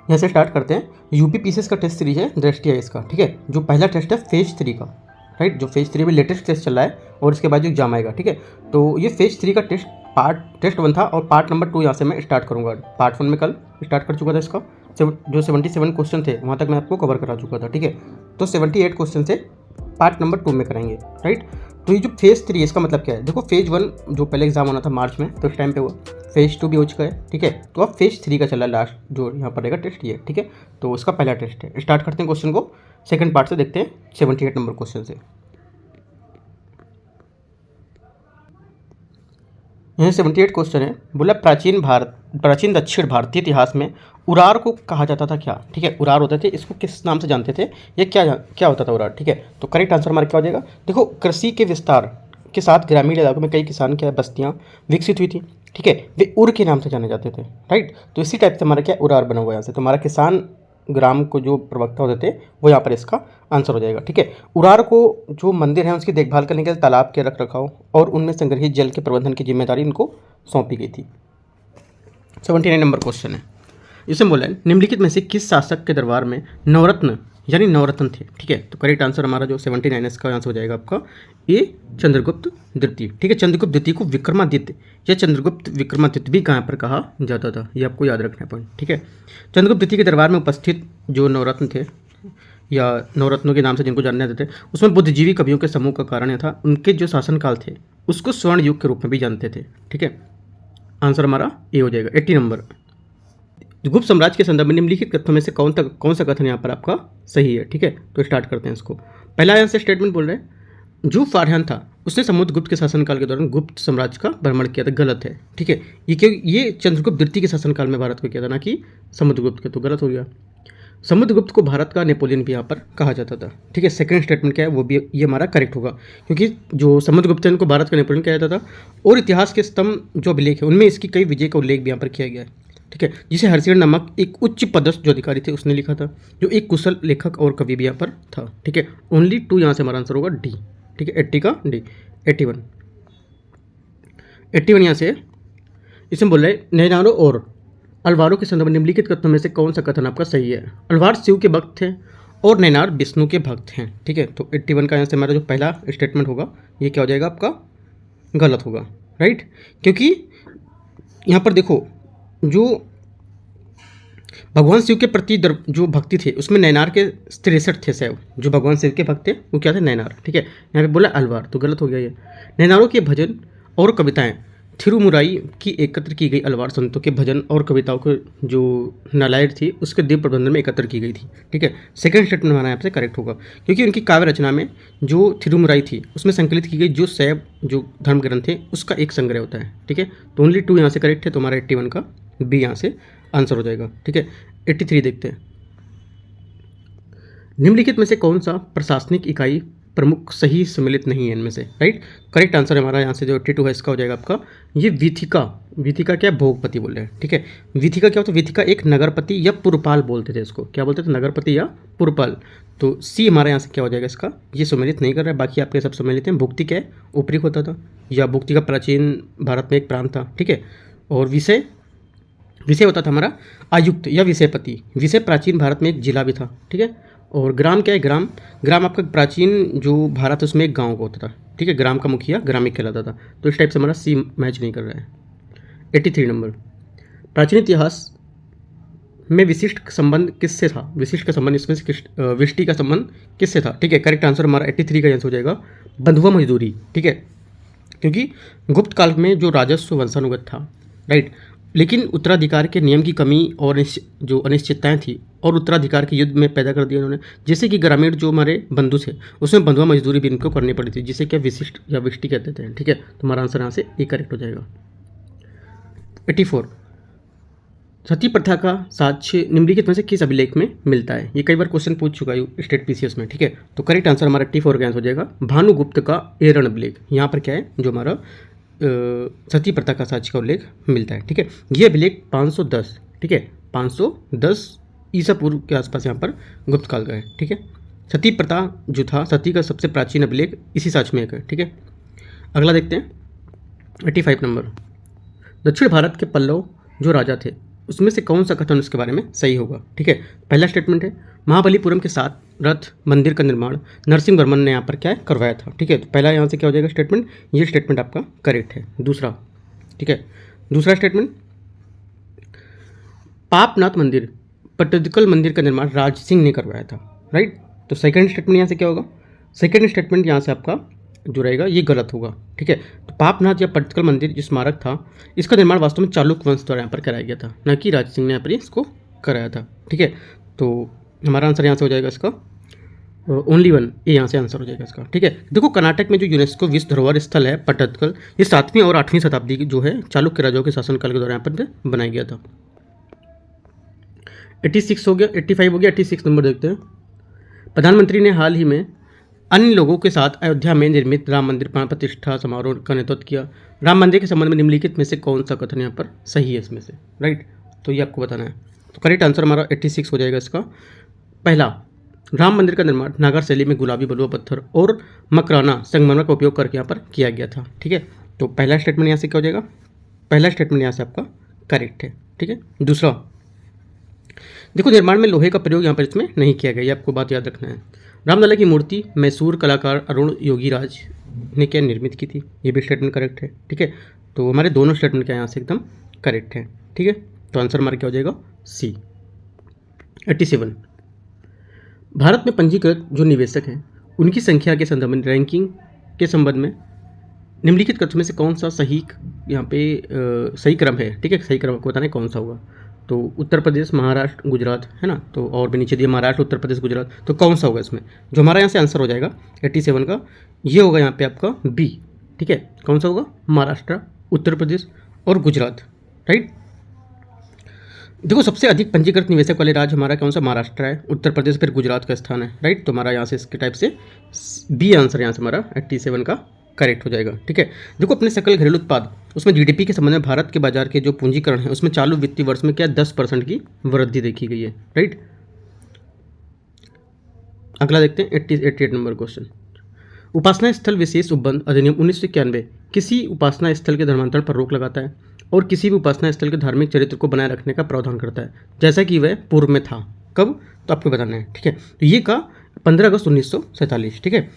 यहाँ से स्टार्ट करते हैं। यूपी पीसीएस का टेस्ट सीरीज है दृष्टि है इसका, ठीक है। जो पहला टेस्ट है फेज 3 का, राइट, जो फेज 3 में लेटेस्ट टेस्ट चल रहा है और इसके बाद जो एग्जाम आएगा, ठीक है। तो ये फेज 3 का टेस्ट 1 था और पार्ट नंबर 2 यहाँ से मैं स्टार्ट करूँगा। पार्ट 1 में कल स्टार्ट कर चुका था इसका, जो 77 क्वेश्चन थे वहाँ तक मैं आपको कवर करा चुका था, ठीक है। तो 78 क्वेश्चन से पार्ट नंबर 2 में कराएंगे, राइट। तो ये जो फेज़ 3 है इसका मतलब क्या है, देखो फेज़ 1 जो पहले एग्जाम होना था मार्च में, तो इस टाइम पे हुआ, फेज़ 2 भी हो चुका है, ठीक है। तो अब फेज़ 3 का चल रहा है लास्ट, जो यहाँ पर रहेगा टेस्ट ये, ठीक है। तो उसका पहला टेस्ट है। स्टार्ट करते हैं क्वेश्चन को, सेकंड पार्ट से देखते हैं 78 नंबर क्वेश्चन से। यहाँ 78 क्वेश्चन है, बोला प्राचीन दक्षिण भारतीय इतिहास में उरार को कहा जाता था क्या, ठीक है। उरार होते थे, इसको किस नाम से जानते थे, ये क्या होता था उरार, ठीक है। तो करेक्ट आंसर हमारा क्या हो जाएगा, देखो कृषि के विस्तार के साथ ग्रामीण इलाकों में कई किसान क्या बस्तियाँ विकसित हुई थी, ठीक है। वे उर के नाम से जाने जाते थे, राइट। तो इसी टाइप से हमारा क्या उरार बना हुआ है यहाँ से। तो हमारा किसान ग्राम को जो प्रवक्ता होते थे वो यहाँ पर इसका आंसर हो जाएगा, ठीक है। उरार को जो मंदिर है उसकी देखभाल करने के लिए तालाब के रख रखाव और उनमें संग्रहित जल के प्रबंधन की जिम्मेदारी इनको सौंपी गई थी। 79 नंबर क्वेश्चन है, इसमें बोला है निम्नलिखित में से किस शासक के दरबार में नवरत्न यानी नवरत्न थे, ठीक है। तो करेक्ट आंसर हमारा जो 79 इसका आंसर हो जाएगा आपका ए चंद्रगुप्त द्वितीय, ठीक है। चंद्रगुप्त द्वितीय को विक्रमादित्य या चंद्रगुप्त विक्रमादित्य भी कहाँ पर कहा जाता था, ये आपको याद रखना है पॉइंट, ठीक है। चंद्रगुप्त द्वितीय के दरबार में उपस्थित जो नवरत्न थे या नवरत्नों के नाम से जिनको जानने जाते थे, उसमें बुद्धिजीवी कवियों के समूह का कारण यह था उनके जो शासनकाल थे उसको स्वर्ण युग के रूप में भी जानते थे, ठीक है। आंसर हमारा ए हो जाएगा 80 नंबर। गुप्त साम्राज्य के संदर्भ में निम्नलिखित कथनों में से कौन सा कथन यहाँ पर आपका सही है, ठीक है। तो स्टार्ट करते हैं इसको। पहला यहाँ से स्टेटमेंट बोल रहे हैं जो फारहान था उसने समुद्रगुप्त के शासनकाल के दौरान गुप्त साम्राज्य का भ्रमण किया था, गलत है, ठीक है। ये चंद्रगुप्त द्वितीय के शासनकाल में भारत को किया था, ना कि समुद्रगुप्त के, तो गलत हो गया। समुद्रगुप्त को भारत का नेपोलियन भी यहाँ पर कहा जाता था, ठीक है। सेकंड स्टेटमेंट क्या है वो भी ये हमारा करेक्ट होगा, क्योंकि जो समुद्रगुप्त है उनको भारत का नेपोलियन कहा जाता था और इतिहास के स्तंभ जो अभिलेख है उनमें इसकी कई विजय का उल्लेख भी यहाँ पर किया गया है, ठीक है। जिसे हर्षिण नामक एक उच्च पदस्थ जो अधिकारी थे उसने लिखा था, जो एक कुशल लेखक और कवि भी यहाँ पर था, ठीक है। ओनली 2 यहाँ से हमारा आंसर होगा डी, ठीक है। 80 का डी। 81 यहाँ से इसमें बोल रहे नैनारो और अलवारों के संदर्भ में निम्नलिखित कथनों में से कौन सा कथन आपका सही है। अलवार शिव के भक्त थे और नैनार विष्णु के भक्त हैं, ठीक है। तो 81 का यहाँ से हमारा जो पहला स्टेटमेंट होगा ये क्या हो जाएगा आपका गलत होगा, राइट। क्योंकि यहाँ पर देखो जो भगवान शिव के प्रति जो भक्ति थे उसमें नैनार के 63 थे शैव, जो भगवान शिव के भक्त थे वो क्या थे नैनार, ठीक है। यहाँ पे बोला अलवार, तो गलत हो गया ये। नैनारों के भजन और कविताएं थिरुमुराई की एकत्र की गई अलवार संतों के भजन और कविताओं को जो नालायक थी उसके दिव्य प्रबंधन में एकत्र की गई थी, ठीक है। सेकंड स्टेटमेंट हमारा यहाँ से करेक्ट होगा, क्योंकि उनकी काव्य रचना में जो थिरुमुराई थी उसमें संकलित की गई जो शैव जो धर्म ग्रंथ थे उसका एक संग्रह होता है, ठीक है। तो ओनली 2 यहाँ से करेक्ट है, तो हमारा 81 का बी यहाँ से आंसर हो जाएगा, ठीक है। 83 देखते हैं, निम्नलिखित में से कौन सा प्रशासनिक इकाई प्रमुख सही सम्मिलित नहीं है इनमें से, राइट। करेक्ट आंसर हमारा यहाँ से जो 82 है इसका हो जाएगा आपका ये वीथिका क्या भोगपति बोल रहे हैं, ठीक है। वीथिका क्या होता है, वीथिका एक नगरपति या पुरपाल बोलते थे इसको, क्या बोलते थे नगरपति या पुरपाल। तो सी हमारा यहाँ से क्या हो जाएगा इसका, ये सम्मिलित नहीं कर रहा है, बाकी आपके सब सम्मिलित हैं। भुक्ति क्या है ऊपरी होता था, या भुक्ति का प्राचीन भारत में एक प्रांत था, ठीक है। और विषय होता था हमारा आयुक्त या विषयपति, विषय प्राचीन भारत में एक जिला भी था, ठीक है। और ग्राम क्या है, ग्राम आपका प्राचीन जो भारत उसमें एक गांव का होता था, ठीक है। ग्राम का मुखिया ग्रामिक कहलाता था। तो इस टाइप से हमारा सी मैच नहीं कर रहा है। 83 नंबर, प्राचीन इतिहास में विशिष्ट संबंध किससे था, विशिष्ट का संबंध इसमें से विष्टि का संबंध किससे था, ठीक है। करेक्ट आंसर हमारा 83 का आंसर हो जाएगा बंधुआ मजदूरी, ठीक है। क्योंकि गुप्त काल में जो राजस्व वंशानुगत था, राइट, लेकिन उत्तराधिकार के नियम की कमी और जो अनिश्चितताएं थी और उत्तराधिकार के युद्ध में पैदा कर दिया उन्होंने, जैसे कि ग्रामीण जो हमारे बंधु थे उसमें बंधुआ मजदूरी भी इनको करनी पड़ी थी, जिसे क्या विशिष्ट या विष्टि कहते थे, ठीक है। तो हमारा आंसर यहाँ से ए करेक्ट हो जाएगा। 84, सती प्रथा का साक्ष्य निम्नलिखित में से किस अभिलेख में मिलता है। ये कई बार क्वेश्चन पूछ चुका है स्टेट पीसीएस में, ठीक है। तो करेक्ट आंसर हमारा 84 का आंसर हो जाएगा भानुगुप्त का एरण अभिलेख। यहाँ पर क्या है जो हमारा सती प्रथा का साक्ष्य का उल्लेख मिलता है, ठीक है। ये अभिलेख 510, ठीक है, 510 ईसा पूर्व के आसपास यहाँ पर गुप्त काल का है, ठीक है। सती प्रथा जो था सती का सबसे प्राचीन अभिलेख इसी साक्ष्य में एक है, ठीक है। अगला देखते हैं 85 नंबर, दक्षिण भारत के पल्लव जो राजा थे उसमें से कौन सा कथन उसके बारे में सही होगा। ठीक है, पहला स्टेटमेंट है महाबलीपुरम के साथ रथ मंदिर का निर्माण नरसिंह वर्मन ने यहाँ पर क्या है करवाया था। ठीक है, तो पहला यहाँ से क्या हो जाएगा स्टेटमेंट, ये स्टेटमेंट आपका करेक्ट है। दूसरा, ठीक है, दूसरा स्टेटमेंट पापनाथ मंदिर पट्टदकल मंदिर का निर्माण राज सिंह ने करवाया था। राइट, तो सेकंड स्टेटमेंट यहाँ से क्या होगा, सेकंड स्टेटमेंट यहाँ से आपका जो रहेगा ये गलत होगा। ठीक है, तो पापनाथ या पट्टदकल मंदिर जो स्मारक था इसका निर्माण वास्तव में चालुक्य वंश द्वारा यहाँ पर कराया गया था, न कि राज सिंह ने यहाँ पर इसको कराया था। ठीक है, तो हमारा आंसर यहाँ से हो जाएगा इसका ओनली वन, ये यहाँ से आंसर हो जाएगा इसका। ठीक है, देखो कर्नाटक में जो यूनेस्को विश्व धरोहर स्थल है पट्टदकल, ये 7वीं और 8वीं शताब्दी की जो है चालुक्य राजाओं के शासनकाल के दौरान यहाँ पर बनाया गया था। 86 हो गया, 85 हो गया, 86 नंबर देखते हैं। प्रधानमंत्री ने हाल ही में अन्य लोगों के साथ अयोध्या में निर्मित राम मंदिर प्राण प्रतिष्ठा समारोह का नेतृत्व किया। राम मंदिर के संबंध में निम्नलिखित में से कौन सा कथन यहाँ पर सही है इसमें से। राइट, तो ये आपको बताना है। तो करेक्ट आंसर हमारा 86 हो जाएगा इसका। पहला, राम मंदिर का निर्माण नागर शैली में गुलाबी बलुआ पत्थर और मकराना संगमरमर का उपयोग करके यहाँ पर किया गया था। ठीक है, तो पहला स्टेटमेंट यहाँ से क्या हो जाएगा, पहला स्टेटमेंट यहाँ से आपका करेक्ट है। ठीक है, दूसरा, देखो निर्माण में लोहे का प्रयोग यहाँ पर इसमें नहीं किया गया, ये आपको बात याद रखना है। रामलला की मूर्ति मैसूर कलाकार अरुण योगीराज ने क्या निर्मित की थी, ये भी स्टेटमेंट करेक्ट है। ठीक है, तो हमारे दोनों स्टेटमेंट क्या यहाँ से एकदम करेक्ट है। ठीक है, तो आंसर हमारा क्या हो जाएगा सी। 87, भारत में पंजीकृत जो निवेशक हैं उनकी संख्या के संदर्भ में रैंकिंग के संबंध में निम्नलिखित कथनों में से कौन सा सही यहाँ पे सही क्रम है। ठीक है, सही क्रम आपको बताना है कौन सा होगा। तो उत्तर प्रदेश, महाराष्ट्र, गुजरात है ना, तो और भी नीचे दिए महाराष्ट्र, उत्तर प्रदेश, गुजरात, तो कौन सा होगा इसमें। जो हमारा यहाँ से आंसर हो जाएगा 87 का, ये होगा यहाँ पे आपका बी। ठीक है, कौन सा होगा, महाराष्ट्र, उत्तर प्रदेश और गुजरात। राइट, देखो सबसे अधिक पंजीकृत निवेशक वाले राज्य हमारा कौन सा, महाराष्ट्र है, उत्तर प्रदेश, फिर गुजरात का स्थान है। राइट, तो हमारा यहाँ से इसके टाइप से बी आंसर यहाँ से हमारा 87 का करेक्ट हो जाएगा। ठीक है, देखो अपने सकल घरेलू उत्पाद उसमें जीडीपी के संबंध में भारत के बाजार के जो पूंजीकरण है उसमें चालू वित्तीय वर्ष में क्या 10% की वृद्धि देखी गई है। राइट, अगला देखते हैं 88 नंबर क्वेश्चन। उपासना स्थल विशेष उपबंध अधिनियम 1991 किसी उपासना स्थल के धर्मांतरण पर रोक लगाता है और किसी भी उपासना स्थल के धार्मिक चरित्र को बनाए रखने का प्रावधान करता है, जैसा कि वह पूर्व में था। कब, तो आपको बताना है। ठीक है, तो ये का 15 अगस्त 1947। ठीक है,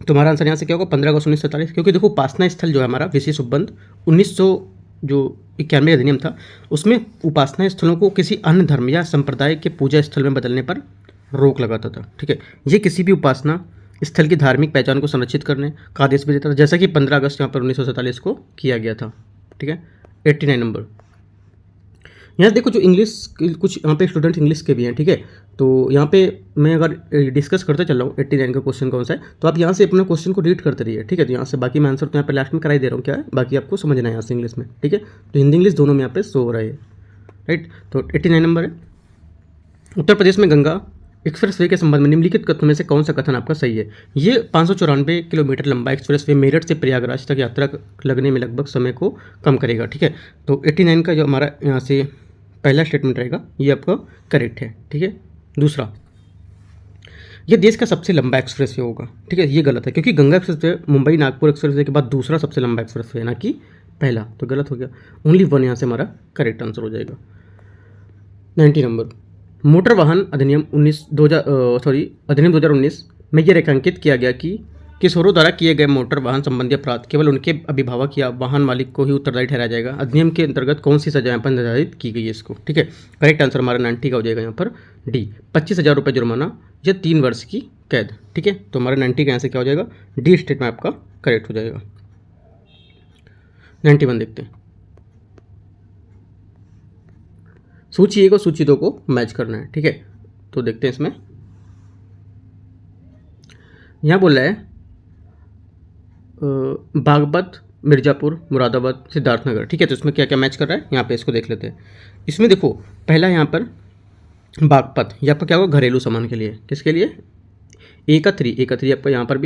तुम्हारा आंसर यहाँ से क्या होगा, 15 अगस्त 1947, क्योंकि देखो उपासना स्थल जो है हमारा विशेष उपबंध 1991 अधिनियम था, उसमें उपासना स्थलों को किसी अन्य धर्म या संप्रदाय के पूजा स्थल में बदलने पर रोक लगाता था। ठीक है, ये किसी भी उपासना स्थल की धार्मिक पहचान को संरक्षित करने का आदेश भी देता था, जैसा कि 15 अगस्त यहाँ पर 1947 को किया गया था। ठीक है, 89 नंबर। यहाँ देखो जो इंग्लिश कुछ यहाँ पे स्टूडेंट इंग्लिश के भी हैं। ठीक है, तो यहाँ पे मैं अगर डिस्कस करते चल रहा हूँ 89 का क्वेश्चन कौन सा है, तो आप यहाँ से अपने क्वेश्चन को रीड करते रहिए। ठीक है, तो यहाँ से बाकी मैं आंसर तो यहाँ पे लास्ट में करा ही दे रहा हूँ क्या है, बाकी आपको समझना है यहाँ से इंग्लिश में। ठीक है, तो हिंदी इंग्लिश दोनों में यहाँ पे शो हो रहा है। राइट, तो 89 नंबर है, उत्तर प्रदेश में गंगा एक्सप्रेस वे के संबंध में निम्नलिखित कथनों में से कौन सा कथन आपका सही है। ये 594 किलोमीटर लंबा एक्सप्रेस वे मेरठ से प्रयागराज तक यात्रा लगने में लगभग समय को कम करेगा। ठीक है, तो 89 का जो हमारा यहाँ से पहला स्टेटमेंट रहेगा ये आपका करेक्ट है। ठीक है, दूसरा, ये देश का सबसे लंबा एक्सप्रेस वे होगा। ठीक है, ये गलत है, क्योंकि Ganga express way Mumbai Nagpur express way के बाद दूसरा सबसे लंबा एक्सप्रेस वे है, ना कि पहला, तो गलत हो गया। ओनली वन यहाँ से हमारा करेक्ट आंसर हो जाएगा। 90 नंबर, मोटर वाहन अधिनियम अधिनियम 2019 में यह रेखांकित किया गया कि किशोरों द्वारा किए गए मोटर वाहन संबंधी अपराध केवल उनके अभिभावक या वाहन मालिक को ही उत्तरदायी ठहराया जाएगा। अधिनियम के अंतर्गत कौन सी सजा यहाँ पर निर्धारित की गई है इसको। ठीक है, करेक्ट आंसर हमारा 90 का हो जाएगा यहाँ पर डी, 25,000 रुपये जुर्माना या 3 वर्ष की कैद। ठीक है, तो हमारा 90 का यहाँ से क्या हो जाएगा, डी स्टेटमेंट आपका करेक्ट हो जाएगा। 91 देखते हैं, सूची 1 और सूची 2 को मैच करना है। ठीक है, तो देखते हैं इसमें, यहाँ बोल रहा है बागपत, मिर्ज़ापुर, मुरादाबाद, सिद्धार्थनगर। ठीक है, तो इसमें क्या क्या मैच कर रहा है यहाँ पे इसको देख लेते हैं। इसमें देखो पहला यहाँ पर बागपत, ये आपका क्या होगा, घरेलू सामान के लिए, किसके लिए, ए का 3 आपका यहाँ पर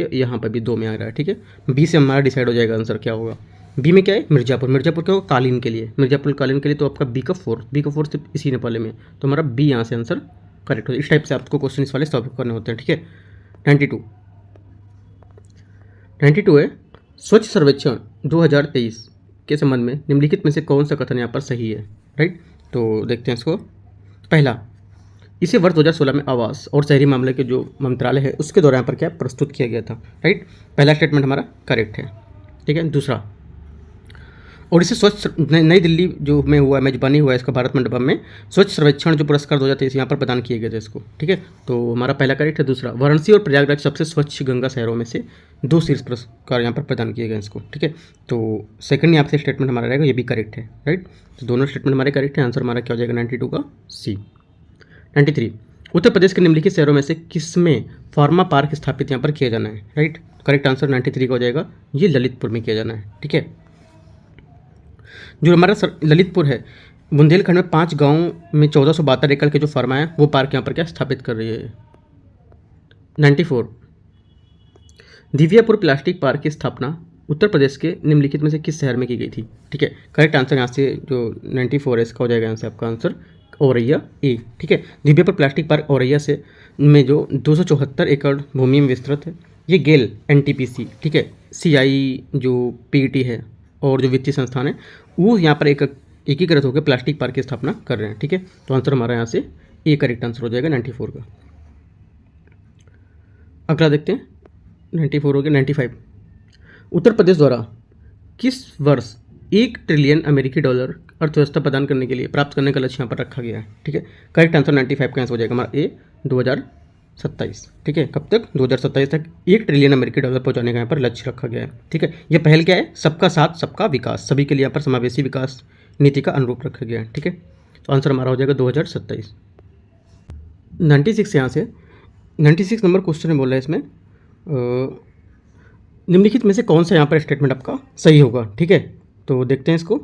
भी 2 में आ रहा है। ठीक है, बी से हमारा डिसाइड हो जाएगा आंसर क्या होगा। बी में क्या है, मिर्ज़ापुर क्या होगा, कालीन के लिए, मिर्ज़ापुर कालीन के लिए, तो आपका बी का 4 सिर्फ इसी नेपाल में, तो हमारा बी यहाँ से आंसर करेक्ट हो जाए। इस टाइप से आपको क्वेश्चन इस वाले सॉल्व करने होते हैं। ठीक है, 92 है, स्वच्छ सर्वेक्षण 2023 के संबंध में निम्नलिखित में से कौन सा कथन यहाँ पर सही है। राइट, तो देखते हैं इसको। पहला, इसे वर्ष 2016 में आवास और शहरी मामले के जो मंत्रालय है उसके द्वारा यहाँ पर क्या प्रस्तुत किया गया था, राइट। पहला स्टेटमेंट हमारा करेक्ट है, ठीक है। दूसरा, और इसे स्वच्छ नई दिल्ली जो में हुआ मेजबानी हुआ इसका भारत मंडपम में स्वच्छ सर्वेक्षण जो पुरस्कार 2023 यहाँ पर प्रदान किए गए थे इसको, ठीक है। तो हमारा पहला करेक्ट है। दूसरा, वाराणसी और प्रयागराज सबसे स्वच्छ गंगा शहरों में से 2 शीर्ष पुरस्कार यहाँ पर प्रदान किए गए इसको, ठीक है। तो सेकंड यहाँ से स्टेटमेंट हमारा रहेगा, ये भी करेक्ट है, राइट। तो दोनों स्टेटमेंट हमारे करेक्ट है। आंसर हमारा क्या हो जाएगा 92 का सी। 93, उत्तर प्रदेश के निम्नलिखित शहरों में से किसमें फार्मा पार्क स्थापित यहाँ पर किया जाना है, राइट। करेक्ट आंसर 93 का हो जाएगा, ये ललितपुर में किया जाना है, ठीक है। जो हमारा ललितपुर है, बुंदेलखंड में 5 गाँव में 1472 एकड़ के जो फार्मा है वो पार्क यहाँ पर क्या स्थापित कर रही है। 94, दिव्यापुर प्लास्टिक पार्क की स्थापना उत्तर प्रदेश के निम्नलिखित में से किस शहर में की गई थी, ठीक है। करेक्ट आंसर यहाँ से जो 94 है इसका हो जाएगा यहाँ से आपका आंसर औरैया ए, ठीक है। दिव्यापुर प्लास्टिक पार्क औरैया से में जो 274 एकड़ भूमि में विस्तृत है, ये गेल एनटीपीसी, ठीक है, सीआई जो पीईटी है और जो वित्तीय संस्थान है वो यहाँ पर एकीकृत होकर प्लास्टिक पार्क की स्थापना कर रहे हैं, ठीक है। तो आंसर हमारा यहाँ से ए करेक्ट आंसर हो जाएगा 94 का। अगला देखते हैं, 94 हो गया। 95, उत्तर प्रदेश द्वारा किस वर्ष 1 ट्रिलियन अमेरिकी डॉलर अर्थव्यवस्था प्रदान करने के लिए प्राप्त करने का लक्ष्य यहाँ पर रखा गया है, ठीक है। करेक्ट आंसर 95 का आंसर हो जाएगा हमारा ए 2027, ठीक है। कब तक? 2027 तक 1 ट्रिलियन अमेरिकी डॉलर पहुँचाने का यहाँ पर लक्ष्य रखा गया है, ठीक है। यह पहल क्या है? सबका साथ सबका विकास, सभी के लिए यहाँ पर समावेशी विकास नीति का अनुरूप रखा गया है, ठीक है। तो आंसर हमारा हो जाएगा 2027। 96 यहाँ से 96 नंबर क्वेश्चन में बोल रहा है इसमें निम्नलिखित में से कौन सा यहाँ पर स्टेटमेंट आपका सही होगा, ठीक है। तो देखते हैं इसको।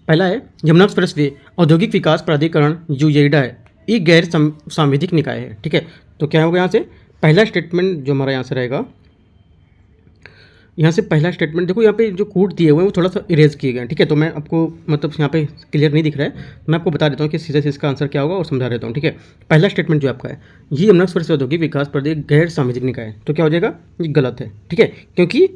पहला है, यमुना एक्सप्रेसवे औद्योगिक विकास प्राधिकरण जो येइडा है एक गैर सांविधिक निकाय है, ठीक है। तो क्या होगा यहाँ से पहला स्टेटमेंट जो हमारा यहाँ से रहेगा, यहाँ से पहला स्टेटमेंट देखो, यहाँ पे जो कोड दिए हुए हैं वो थोड़ा सा इरेज किए गए हैं, ठीक है। तो मैं आपको मतलब यहाँ पे क्लियर नहीं दिख रहा है, मैं आपको बता देता हूँ कि सीधे से इसका आंसर क्या होगा और समझा देता हूँ, ठीक है। पहला स्टेटमेंट जो आपका है, ये यमुना एक्सप्रेसवे औद्योगिक विकास प्राधिकरण गैर सांविधिक निकाय है, तो क्या हो जाएगा? ये गलत है, ठीक है, क्योंकि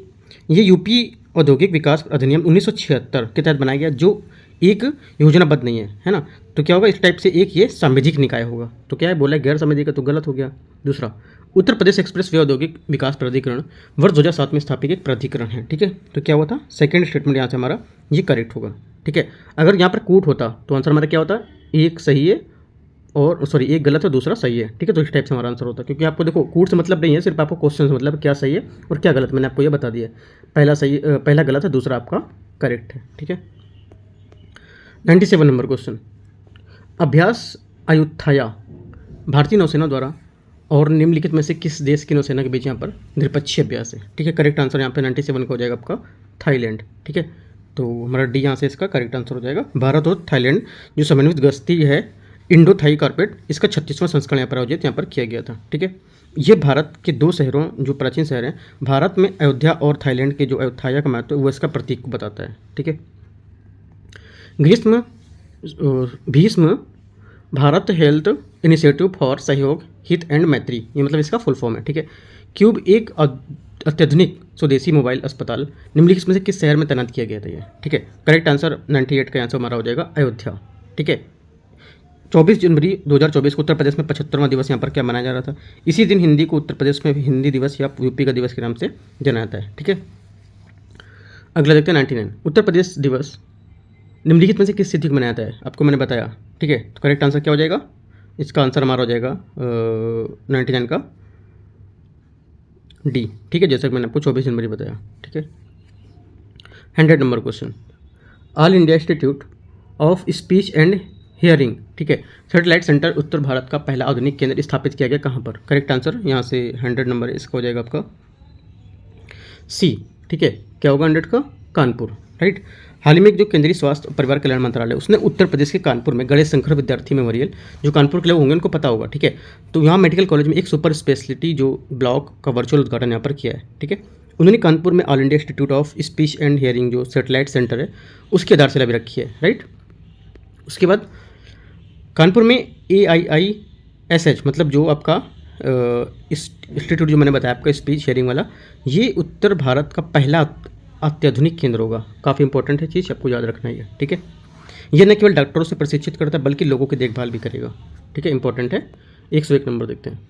ये यूपी औद्योगिक विकास अधिनियम 1976 के तहत बनाया गया जो एक योजनाबद्ध नहीं है ना। तो क्या होगा इस टाइप से एक ये सांविधिक निकाय होगा, तो क्या है बोला है गैर सांविधिक का, तो गलत हो गया। दूसरा, उत्तर प्रदेश एक्सप्रेस वे औद्योगिक विकास प्राधिकरण वर्ष 2007 में स्थापित एक प्राधिकरण है, ठीक है। तो क्या हुआ था? सेकंड स्टेटमेंट यहाँ से हमारा ये करेक्ट होगा, ठीक है। अगर यहाँ पर कूट होता तो आंसर हमारा क्या होता? एक सही है और सॉरी एक गलत है दूसरा सही है, ठीक है। तो इस टाइप से हमारा आंसर होता है, क्योंकि आपको देखो कूट से मतलब नहीं है, सिर्फ आपको क्वेश्चन से मतलब क्या सही है और क्या गलत, मैंने आपको ये बता दिया। पहला सही, पहला गलत है, दूसरा आपका करेक्ट है, ठीक है। 97 नंबर क्वेश्चन, अभ्यास अयुत्थाया भारतीय नौसेना द्वारा और निम्नलिखित में से किस देश की नौसेना के बीच यहाँ पर द्विपक्षीय अभ्यास है, ठीक है। करेक्ट आंसर यहाँ पे 97 का हो जाएगा आपका थाईलैंड, ठीक है। तो हमारा डी यहाँ से इसका करेक्ट आंसर हो जाएगा। भारत और थाईलैंड जो समन्वित गश्ती है इंडो थाई कारपेट, इसका 36वां संस्करण यहाँ पर आयोजित यहाँ पर किया गया था, ठीक है। ये भारत के 2 शहरों जो प्राचीन शहर हैं भारत में अयोध्या और थाईलैंड के जो अयोध्या का महत्व है वो इसका प्रतीक को बताता है, ठीक है। Bhishma Bharat health initiative for सहयोग हित एंड मैत्री, ये मतलब इसका फुल फॉर्म है, ठीक है। क्यूब एक अत्याधुनिक स्वदेशी मोबाइल अस्पताल निम्नलिखित में से किस शहर में तैनात किया गया था ये, ठीक है। करेक्ट आंसर 98 का आंसर हमारा हो जाएगा अयोध्या, ठीक है। 24 जनवरी 2024 को उत्तर प्रदेश में 75वां दिवस यहाँ पर क्या मनाया जा रहा था? इसी दिन हिंदी को उत्तर प्रदेश में हिंदी दिवस या यूपी का दिवस के नाम से जाना जाता है, ठीक है। अगला देखते हैं 99, उत्तर प्रदेश दिवस निम्नलिखित में से किस तिथि को मनाया जाता है? आपको मैंने बताया, ठीक है। तो करेक्ट आंसर क्या हो जाएगा? इसका आंसर हमारा हो जाएगा 99 का डी, ठीक है, जैसा कि मैंने आपको 24 जनवरी बताया, ठीक है। 100 number question, all India institute of speech and hearing, ठीक है, सैटेलाइट सेंटर उत्तर भारत का पहला आधुनिक केंद्र स्थापित किया गया कहाँ पर? करेक्ट आंसर यहाँ से 100 नंबर इसका हो जाएगा आपका सी, ठीक है। क्या होगा 100 का? कानपुर, राइट। हाल ही में जो केंद्रीय स्वास्थ्य और परिवार कल्याण मंत्रालय उसने उत्तर प्रदेश के कानपुर में गणेश शंकर विद्यार्थी मेमोरियल, जो कानपुर के लोग होंगे उनको पता होगा, ठीक है। तो यहाँ मेडिकल कॉलेज में एक सुपर स्पेशलिटी जो ब्लॉक का वर्चुअल उद्घाटन यहाँ पर किया है, ठीक है। उन्होंने कानपुर में all India institute of speech and hearing जो सैटेलाइट सेंटर है उसकी आधारशिला भी रखी है, राइट। उसके बाद कानपुर में AIISH मतलब जो आपका इंस्टीट्यूट जो मैंने बताया आपका स्पीच हियरिंग वाला, ये उत्तर भारत का पहला अत्याधुनिक केंद्र होगा। काफ़ी इंपॉर्टेंट है चीज़, आपको याद रखना है, ठीक है। यह न केवल डॉक्टरों से प्रशिक्षित करता है बल्कि लोगों की देखभाल भी करेगा, ठीक है, इंपॉर्टेंट है। 101 नंबर देखते हैं।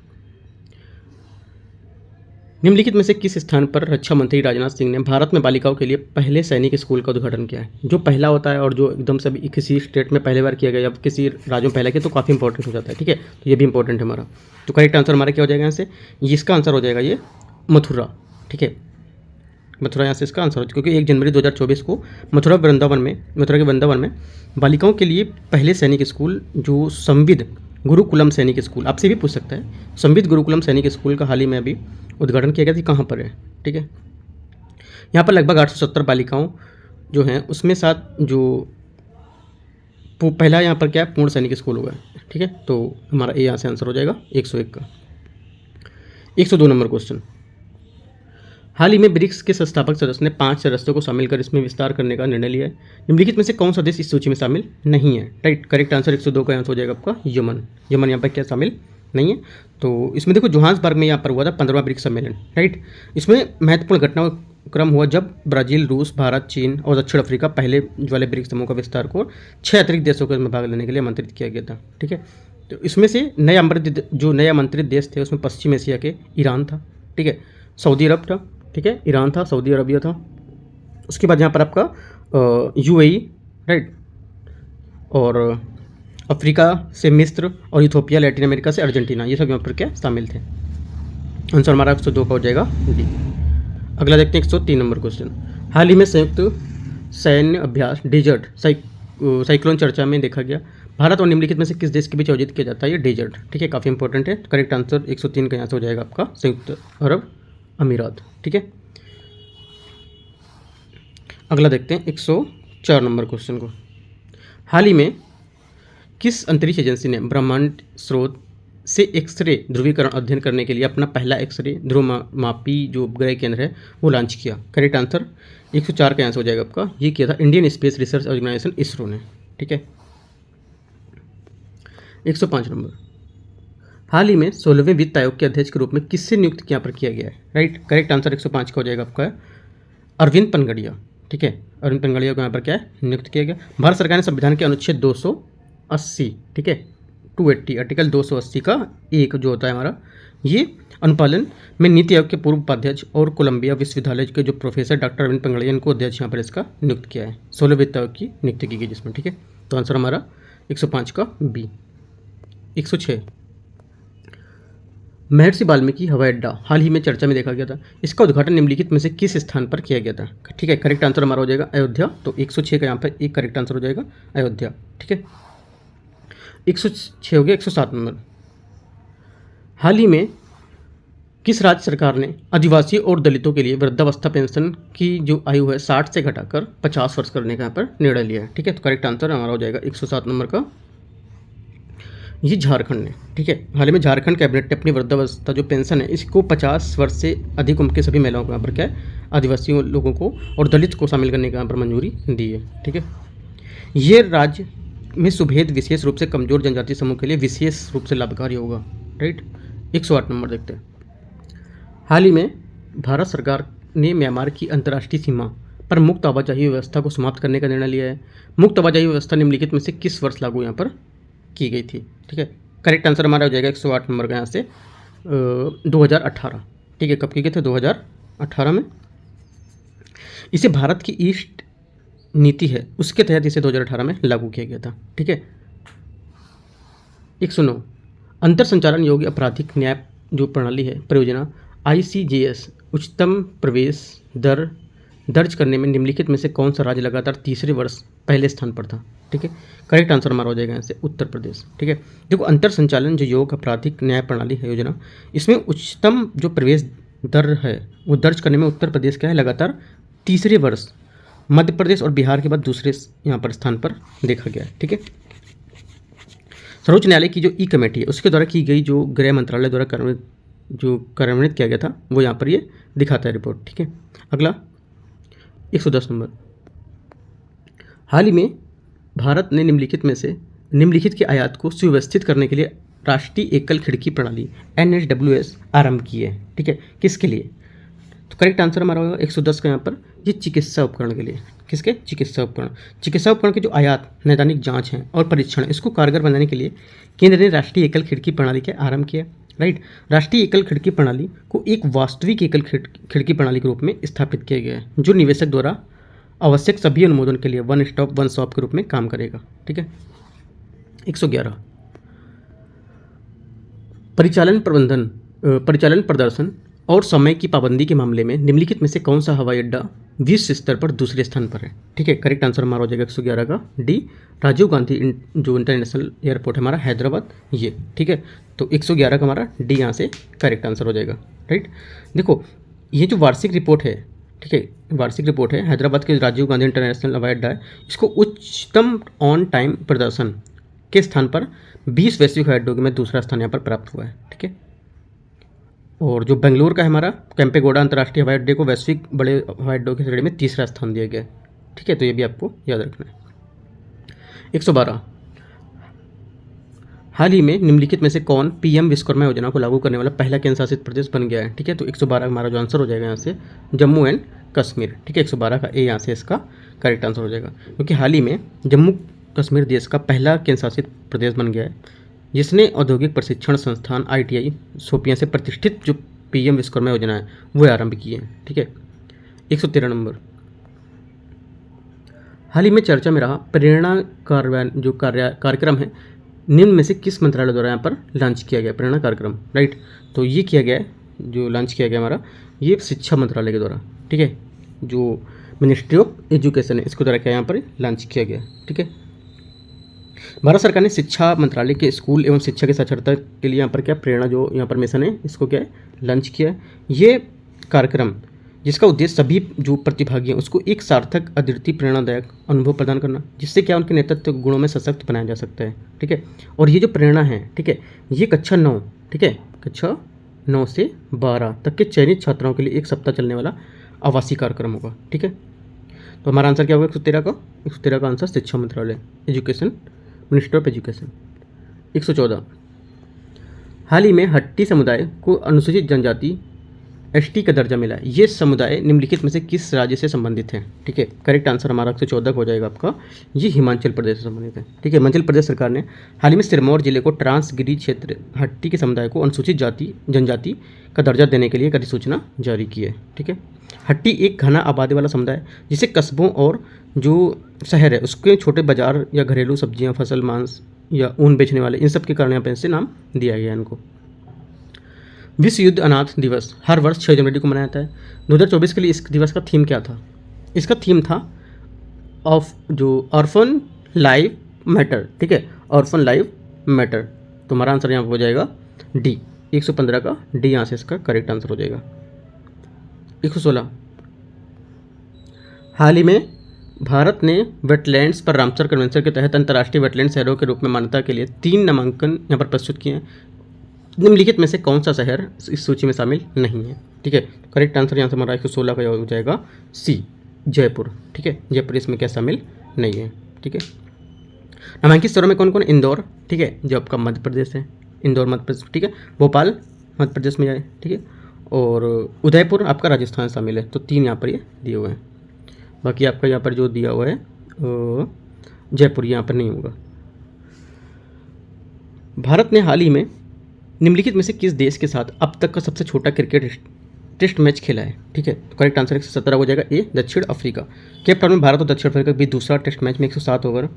निम्नलिखित में से किस स्थान पर रक्षा मंत्री राजनाथ सिंह ने भारत में बालिकाओं के लिए पहले सैनिक स्कूल का उद्घाटन किया है? जो पहला होता है और जो एकदम से किसी स्टेट में पहले बार किया गया या किसी राज्य में पहले किया तो काफ़ी इंपॉर्टेंट हो जाता है, ठीक है। तो ये भी इंपॉर्टेंट है हमारा। तो करेक्ट आंसर हमारा क्या हो जाएगा यहाँ से? इसका आंसर हो जाएगा ये मथुरा, ठीक है। मथुरा यहाँ से इसका आंसर हो, क्योंकि 1 जनवरी 2024 को मथुरा के वृंदावन में बालिकाओं के लिए पहले सैनिक स्कूल जो संविद गुरुकुलम सैनिक स्कूल, आपसे भी पूछ सकता है, संविद गुरुकुलम सैनिक स्कूल का हाल ही में अभी उद्घाटन किया गया था। कहाँ पर है, ठीक है। यहाँ पर लगभग 870 बालिकाओं जो हैं उसमें साथ जो पहला यहाँ पर क्या है, पूर्ण सैनिक स्कूल होगा, ठीक है। तो हमारा ए यहाँ से आंसर हो जाएगा 101 का। 102 नंबर क्वेश्चन। हाल ही में ब्रिक्स के संस्थापक सदस्य ने 5 सदस्यों को शामिल कर इसमें विस्तार करने का निर्णय लिया है। निम्नलिखित में से कौन सा देश इस सूची में शामिल नहीं है? राइट, करेक्ट आंसर 102 का आंसर हो जाएगा आपका यमन। यमन यहाँ पर क्या शामिल नहीं है? तो इसमें देखो जोहान्सबर्ग में यहाँ पर हुआ था 15वां ब्रिक्स सम्मेलन, राइट। इसमें महत्वपूर्ण घटनाक्रम हुआ जब ब्राज़ील, रूस, भारत, चीन और दक्षिण अफ्रीका पहले वाले ब्रिक्स समूह का विस्तार को 6 अतिरिक्त देशों को इसमें भाग लेने के लिए आमंत्रित किया गया था, ठीक है। तो इसमें से नए आमंत्रित देश थे उसमें पश्चिम एशिया के ईरान था, ठीक है, सऊदी अरब था, ठीक है, ईरान था, सऊदी अरबिया था। उसके बाद यहाँ पर आपका यूएई, राइट, और अफ्रीका से मिस्र और इथोपिया, लैटिन अमेरिका से अर्जेंटीना, ये सब यहाँ पर क्या शामिल थे। आंसर हमारा 102 का हो जाएगा डी। अगला देखते हैं 103 नंबर क्वेश्चन। हाल ही में संयुक्त सैन्य अभ्यास डेजर्ट साइक्लोन चर्चा में देखा गया। भारत और निम्नलिखित में से किस देश के बीच आयोजित किया जाता है ये डेजर्ट, ठीक है, काफ़ी इंपॉर्टेंट है। करेक्ट आंसर 103 का यहाँ से हो जाएगा आपका संयुक्त अरब अमीरात, ठीक है। अगला देखते हैं 104 नंबर क्वेश्चन को। हाल ही में किस अंतरिक्ष एजेंसी ने ब्रह्मांड स्रोत से एक्सरे ध्रुवीकरण अध्ययन करने के लिए अपना पहला एक्सरे ध्रुवमापी जो उपग्रह केंद्र है वो लॉन्च किया? करेक्ट आंसर 104 का आंसर हो जाएगा आपका, ये किया था Indian Space Research Organisation ISRO ने, ठीक है। 105 नंबर। हाल ही में 16वें वित्त आयोग के अध्यक्ष के रूप में किससे नियुक्त यहाँ पर किया गया है? राइट, करेक्ट आंसर 105 का हो जाएगा आपका अरविंद पनगड़िया, ठीक है। अरविंद पनगड़िया को यहाँ पर क्या है नियुक्त किया गया। भारत सरकार ने संविधान के अनुच्छेद 280, ठीक है, 280 आर्टिकल 280 का एक जो होता है हमारा ये अनुपालन में नीति आयोग के पूर्व उपाध्यक्ष और कोलंबिया विश्वविद्यालय के जो प्रोफेसर डॉक्टर अरविंद पनगड़िया इनको अध्यक्ष यहाँ पर इसका नियुक्त किया है। 16 वित्त आयोग की नियुक्ति की गई जिसमें, ठीक है। तो आंसर हमारा 105 का बी। 106 महर्षि वाल्मीकि हवाई अड्डा हाल ही में चर्चा में देखा गया था। इसका उद्घाटन निम्नलिखित में से किस स्थान पर किया गया था? ठीक है, करेक्ट आंसर हमारा हो जाएगा अयोध्या। तो 106 का यहाँ पर एक करेक्ट आंसर हो जाएगा अयोध्या, ठीक है। 106 हो गया। 107 नंबर। हाल ही में किस राज्य सरकार ने आदिवासी और दलितों के लिए वृद्धावस्था पेंशन की जो आयु है 60 से घटाकर 50 वर्ष करने का यहाँ पर निर्णय लिया है? ठीक है, तो करेक्ट आंसर हमारा हो जाएगा 107 नंबर का ये झारखंड ने, ठीक है। हाल ही में झारखंड कैबिनेट ने अपनी वृद्धावस्था जो पेंशन है इसको 50 वर्ष से अधिक उम्र के सभी महिलाओं को यहाँ पर क्या है आदिवासियों लोगों को और दलित को शामिल करने का यहाँ पर मंजूरी दी है, ठीक है। ये राज्य में सुभेद विशेष रूप से कमजोर जनजाति समूह के लिए विशेष रूप से लाभकारी होगा, राइट। 108 नंबर देखते हैं। हाल ही में भारत सरकार ने म्यांमार की अंतर्राष्ट्रीय सीमा पर मुक्त आवाजाही व्यवस्था को समाप्त करने का निर्णय लिया है। मुक्त आवाजाही व्यवस्था निम्नलिखित में से किस वर्ष लागू यहाँ पर की गई थी? ठीक है, करेक्ट आंसर हमारा हो जाएगा 108 नंबर का यहाँ से 2018, ठीक है। कब की गई थे? 2018 में। इसे भारत की ईस्ट नीति है उसके तहत इसे 2018 में लागू किया गया था, ठीक है। 109 अंतर संचालन योग्य आपराधिक न्याय जो प्रणाली है परियोजना ICJS उच्चतम प्रवेश दर दर्ज करने में निम्नलिखित में से कौन सा राज्य लगातार तीसरे वर्ष पहले स्थान पर था? ठीक है, करेक्ट आंसर हमारा हो जाएगा यहाँ से उत्तर प्रदेश, ठीक है। देखो अंतर संचालन जो योग आपराधिक न्याय प्रणाली है योजना इसमें उच्चतम जो प्रवेश दर है वो दर्ज करने में उत्तर प्रदेश क्या है लगातार तीसरे वर्ष, मध्य प्रदेश और बिहार के बाद दूसरे यहाँ पर स्थान पर देखा गया है, ठीक है। सर्वोच्च न्यायालय की जो ई कमेटी है उसके द्वारा की गई जो गृह मंत्रालय द्वारा कार्यान्वित किया गया था वो यहाँ पर ये दिखाता है रिपोर्ट, ठीक है। अगला 110 नंबर। हाल ही में भारत ने निम्नलिखित के आयात को सुव्यवस्थित करने के लिए राष्ट्रीय एकल खिड़की प्रणाली NHWS आरंभ की है, ठीक है। किसके लिए? तो करेक्ट आंसर हमारा होगा 110 का यहाँ पर ये चिकित्सा उपकरण के लिए। किसके? चिकित्सा उपकरण। चिकित्सा उपकरण के जो आयात, नैदानिक जांच है और परीक्षण, इसको कारगर बनाने के लिए केंद्र ने राष्ट्रीय एकल खिड़की प्रणाली के आरंभ किया। राइट, राष्ट्रीय एकल खिड़की प्रणाली को एक वास्तविक एकल खिड़की प्रणाली के रूप में स्थापित किया गया है, जो निवेशक द्वारा आवश्यक सभी अनुमोदन के लिए वन स्टॉप वन शॉप के रूप में काम करेगा। ठीक है। 111 परिचालन प्रदर्शन और समय की पाबंदी के मामले में निम्नलिखित में से कौन सा हवाई अड्डा विश्व स्तर पर दूसरे स्थान पर है? ठीक है, करेक्ट आंसर हमारा हो जाएगा 111 का डी, राजीव गांधी जो इंटरनेशनल एयरपोर्ट है हमारा हैदराबाद, ये। ठीक है, तो 111 का हमारा डी यहाँ से करेक्ट आंसर हो जाएगा। राइट, देखो ये जो वार्षिक रिपोर्ट है, ठीक है, वार्षिक रिपोर्ट है हैदराबाद के राजीव गांधी इंटरनेशनल हवाई अड्डा है, इसको उच्चतम ऑन टाइम प्रदर्शन के स्थान पर 20 वैश्विक हवाई अड्डों में दूसरा स्थान यहाँ पर प्राप्त हुआ है। ठीक है, और जो बेंगलुरु का है हमारा केम्पेगौड़ा अंतर्राष्ट्रीय हवाई अड्डे को वैश्विक बड़े हवाई अड्डों की श्रेणी में तीसरा स्थान दिया गया है। ठीक है, तो ये भी आपको याद रखना है। 112 हाल ही में निम्नलिखित में से कौन पीएम विश्वकर्मा योजना को लागू करने वाला पहला केंद्र शासित प्रदेश बन गया है? ठीक है, तो 112 हमारा जो आंसर हो जाएगा यहाँ से जम्मू एंड कश्मीर। ठीक है, 112 का ए यहाँ से इसका करेक्ट आंसर हो जाएगा, क्योंकि हाल ही में जम्मू कश्मीर देश का पहला केंद्र शासित प्रदेश बन गया है, जिसने औद्योगिक प्रशिक्षण संस्थान ITI शोपियां से प्रतिष्ठित जो पीएम विश्वकर्मा योजना है वो आरंभ की है। ठीक है, 113 नंबर हाल ही में चर्चा में रहा प्रेरणा कार्यक्रम है, निम्न में से किस मंत्रालय द्वारा यहाँ पर लॉन्च किया गया प्रेरणा कार्यक्रम? राइट, तो ये किया गया है, जो लॉन्च किया गया हमारा ये शिक्षा मंत्रालय के द्वारा। ठीक है, जो मिनिस्ट्री ऑफ एजुकेशन है इसके द्वारा क्या यहाँ पर लॉन्च किया गया। ठीक है, भारत सरकार ने शिक्षा मंत्रालय के स्कूल एवं शिक्षा की साक्षरता के लिए यहाँ पर क्या प्रेरणा जो यहाँ पर मिशन है इसको क्या है लॉन्च किया है। ये कार्यक्रम जिसका उद्देश्य सभी जो प्रतिभागी हैं उसको एक सार्थक, अद्वितीय, प्रेरणादायक अनुभव प्रदान करना, जिससे क्या उनके नेतृत्व गुणों में सशक्त बनाया जा सकता है। ठीक है, और ये जो प्रेरणा है, ठीक है, ये कक्षा 9, ठीक है, कक्षा 9 से 12 तक के चयनित छात्राओं के लिए एक सप्ताह चलने वाला आवासीय कार्यक्रम होगा। ठीक है, तो हमारा आंसर क्या होगा 113 का आंसर शिक्षा मंत्रालय, एजुकेशन, मिनिस्टर ऑफ एजुकेशन। 114 हाल ही में हट्टी समुदाय को अनुसूचित जनजाति ST का दर्जा मिला है, ये समुदाय निम्नलिखित में से किस राज्य से संबंधित है? ठीक है, करेक्ट आंसर हमारा 114 हो जाएगा आपका, ये हिमाचल प्रदेश से संबंधित है। ठीक है, हिमाचल प्रदेश सरकार ने हाल ही में सिरमौर जिले को ट्रांसगिरी क्षेत्र हट्टी के समुदाय को अनुसूचित जनजाति का दर्जा देने के लिए एक अधिसूचना जारी की है। ठीक है, हट्टी एक घना आबादी वाला समुदाय जिसे कस्बों और जो शहर है उसके छोटे बाजार या घरेलू सब्जियां, फसल, मांस या ऊन बेचने वाले, इन सब के कारण यहाँ पर इससे नाम दिया गया है इनको। विश्व युद्ध अनाथ दिवस हर वर्ष 6 जनवरी को मनाया जाता है। 2024 के लिए इस दिवस का थीम क्या था? इसका थीम था ऑर्फन लाइफ मैटर। ठीक है, ऑर्फन लाइफ मैटर, तो हमारा आंसर यहाँ पर हो जाएगा डी, 115 का डी यहाँ से इसका करेक्ट आंसर हो जाएगा। 116 हाल ही में भारत ने वेटलैंड्स पर रामसर कन्वेंशन के तहत अंतर्राष्ट्रीय वेटलैंड शहरों के रूप में मान्यता के लिए 3 नामांकन यहाँ पर प्रस्तुत किए हैं। निम्नलिखित में से कौन सा शहर इस सूची में शामिल नहीं है? ठीक है, करेक्ट आंसर यहाँ से हमारा 116 का हो जाएगा सी, जयपुर। ठीक है, जयपुर इसमें क्या शामिल नहीं है। ठीक है, नामांकित शहरों में कौन कौन? इंदौर, ठीक है, जो आपका मध्य प्रदेश है, इंदौर मध्य प्रदेश। ठीक है, भोपाल मध्य प्रदेश में जाए। ठीक है, और उदयपुर आपका राजस्थान शामिल है। तो 3 यहाँ पर ये दिए हुए हैं, बाकी आपका यहाँ पर जो दिया हुआ है जयपुर यहाँ पर नहीं होगा। भारत ने हाल ही में निम्नलिखित में से किस देश के साथ अब तक का सबसे छोटा क्रिकेट टेस्ट मैच खेला है? ठीक है, तो करेक्ट आंसर 117 हो जाएगा ए, दक्षिण अफ्रीका। केप टाउन में भारत और दक्षिण अफ्रीका के बीच दूसरा टेस्ट मैच में 107 ओवर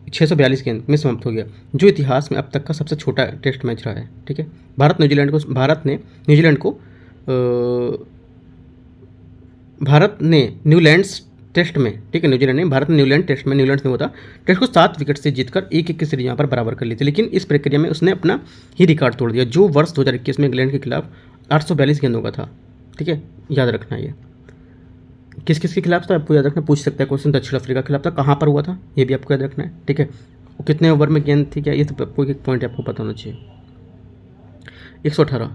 642 गेंद में समाप्त हो गया, जो इतिहास में अब तक का सबसे छोटा टेस्ट मैच रहा है। ठीक है, भारत ने न्यूजीलैंड टेस्ट में, ठीक है, न्यूजीलैंड ने भारत ने न्यूजीलैंड टेस्ट में, न्यूजीलैंड ने होता टेस्ट को 7 विकेट से जीतकर 1-1 की सीरीज यहाँ पर बराबर कर ली थी, लेकिन इस प्रक्रिया में उसने अपना ही रिकॉर्ड तोड़ दिया जो वर्ष 2021 में इंग्लैंड के खिलाफ 842 गेंदों का था। ठीक है, याद रखना ये किस किस के खिलाफ था आपको याद रखना, पूछ सकता है क्वेश्चन। दक्षिण अफ्रीका के खिलाफ था, कहाँ पर हुआ था ये भी आपको याद रखना है। ठीक है, कितने ओवर में गेंद थी क्या, ये तो कोई एक पॉइंट आपको पता होना चाहिए। 118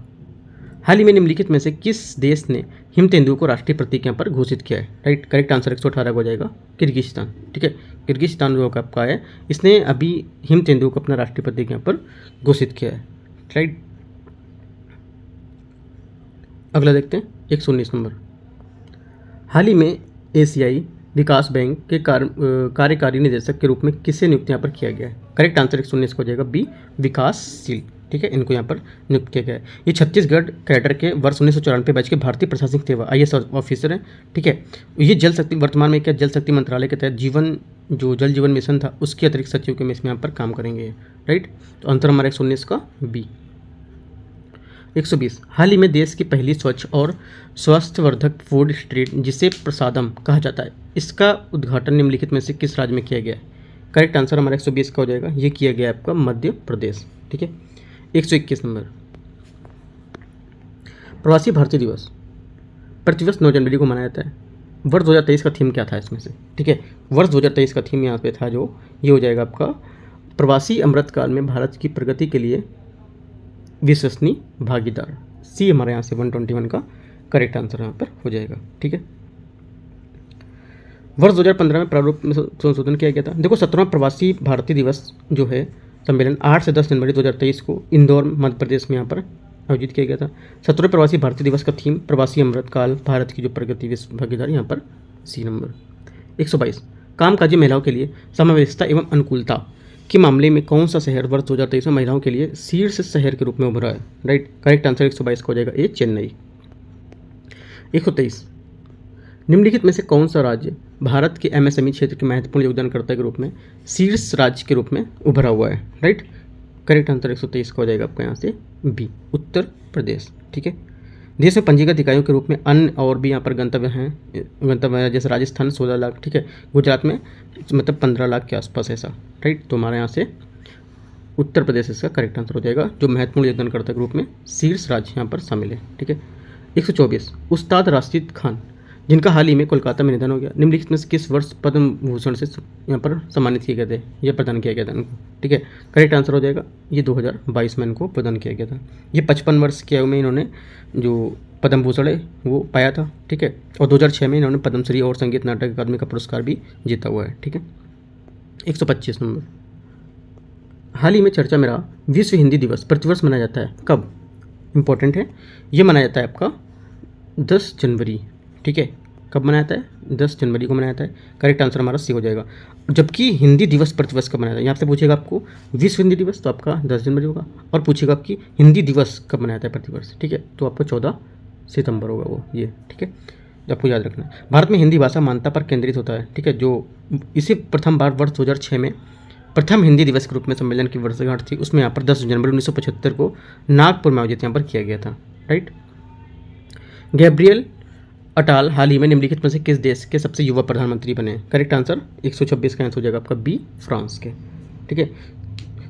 हाल ही में निम्नलिखित में से किस देश ने हिम तेंदुए को राष्ट्रीय प्रतीक यहाँ पर घोषित किया है? राइट, करेक्ट आंसर 118 हो जाएगा किर्गिस्तान। ठीक है, किर्गिस्तान जो आपका है इसने अभी हिम तेंदुए को अपना राष्ट्रीय प्रतीक यहाँ पर घोषित किया है। राइट, अगला देखते हैं 119 नंबर। हाल ही में एशियाई विकास बैंक के कार्यकारी निदेशक के रूप में किसे नियुक्त यहाँ पर किया गया है? करेक्ट आंसर 119 को हो जाएगा बी, विकासशील। ठीक है, इनको यहाँ पर नियुक्त किया गया है। ये छत्तीसगढ़ कैडर के वर्ष 1994 बैच के भारतीय प्रशासनिक सेवा IAS ऑफिसर हैं। ठीक है, ये जल शक्ति, वर्तमान में क्या जल शक्ति मंत्रालय के तहत जो जल जीवन मिशन था उसके अतिरिक्त सचिव के में इसमें यहाँ पर काम करेंगे। राइट, तो आंसर हमारा 119 का बी। 120 हाल ही में देश की पहली स्वच्छ और स्वास्थ्यवर्धक फूड स्ट्रीट जिसे प्रसादम कहा जाता है, इसका उद्घाटन निम्नलिखित में से किस राज्य में किया गया है? करेक्ट आंसर हमारा 120 का हो जाएगा, ये किया गया आपका मध्य प्रदेश। ठीक है, 121 नंबर, प्रवासी भारतीय दिवस प्रतिवर्ष 9 जनवरी को मनाया जाता है। वर्ष 2023 का थीम क्या था इसमें से? ठीक है, वर्ष 2023 का थीम यहाँ पे था जो ये हो जाएगा आपका प्रवासी अमृतकाल में भारत की प्रगति के लिए विश्वसनीय भागीदार। सी हमारे यहाँ से 121 का करेक्ट आंसर यहाँ पर हो जाएगा। ठीक है, वर्ष 2015 में प्रारूप में संशोधन किया गया था। देखो 17वां प्रवासी भारतीय दिवस जो है सम्मेलन 8 से 10 जनवरी 2023 को इंदौर मध्य प्रदेश में यहाँ पर आयोजित किया गया था। 17वें प्रवासी भारतीय दिवस का थीम प्रवासी अमृतकाल भारत की जो प्रगति विश्व भागीदार, यहाँ पर सी नंबर। 122 कामकाजी महिलाओं के लिए समावेशिता एवं अनुकूलता के मामले में कौन सा शहर वर्ष 2023 में महिलाओं के लिए शीर्ष शहर के रूप में उभरा है? राइट, करेक्ट आंसर 122 का हो जाएगा ए, चेन्नई। 123 निम्नलिखित में से कौन सा राज्य भारत के MSME क्षेत्र के महत्वपूर्ण योगदानकर्ता के रूप में शीर्ष राज्य के रूप में उभरा हुआ है? राइट, करेक्ट आंसर 123 का हो जाएगा आपका यहाँ से बी, उत्तर प्रदेश। ठीक है, देश में पंजीकृत इकाइयों के रूप में अन्य और भी यहाँ पर गंतव्य हैं, जैसे राजस्थान 16 लाख, ठीक है, गुजरात में मतलब 15 लाख के आसपास ऐसा। राइट, तो हमारे यहाँ से उत्तर प्रदेश इसका करेक्ट आंसर हो जाएगा, जो महत्वपूर्ण योगदानकर्ता के रूप में शीर्ष राज्य यहाँ पर शामिल है। ठीक है, 124 उस्ताद राशिद खान जिनका हाल ही में कोलकाता में निधन हो गया, निम्नलिखित में से किस वर्ष पद्म भूषण से यहाँ पर सम्मानित किए गए थे, यह प्रदान किया गया था इनको? ठीक है, करेक्ट आंसर हो जाएगा ये 2022 में इनको प्रदान किया गया था। ये 55 वर्ष की आयु में इन्होंने जो पद्म भूषण है वो पाया था। ठीक है, और 2006 में इन्होंने पद्मश्री और संगीत नाटक अकादमी का पुरस्कार भी जीता हुआ है। ठीक है, 125 नंबर, हाल ही में चर्चा में रहा विश्व हिंदी दिवस प्रतिवर्ष मनाया जाता है कब? इंपॉर्टेंट है, ये मनाया जाता है आपका 10 जनवरी। ठीक है, कब मनाया जाता है? 10 जनवरी को मनाया जाता है। करेक्ट आंसर हमारा सी हो जाएगा। जबकि हिंदी दिवस प्रतिवर्ष कब मनाया जाता है, यहाँ से पूछेगा आपको विश्व हिंदी दिवस तो आपका 10 जनवरी होगा, और पूछेगा आपकी हिंदी दिवस कब मनाया जाता है प्रतिवर्ष। ठीक है, तो आपका 14 सितंबर होगा वो ये। ठीक है, आपको याद रखना है। भारत में हिंदी भाषा मान्यता पर केंद्रित होता है। ठीक है, जो इसे प्रथम बार वर्ष 2006 में प्रथम हिंदी दिवस के रूप में सम्मेलन की वर्षगांठ थी, उसमें यहाँ पर 10 जनवरी 1975 को नागपुर में आयोजित यहाँ पर किया गया था। राइट, गैब्रियल अटाल हाल ही में निम्नलिखित में से किस देश के सबसे युवा प्रधानमंत्री बने? करेक्ट आंसर 126 का आंसर हो जाएगा आपका बी, फ्रांस के। ठीक है,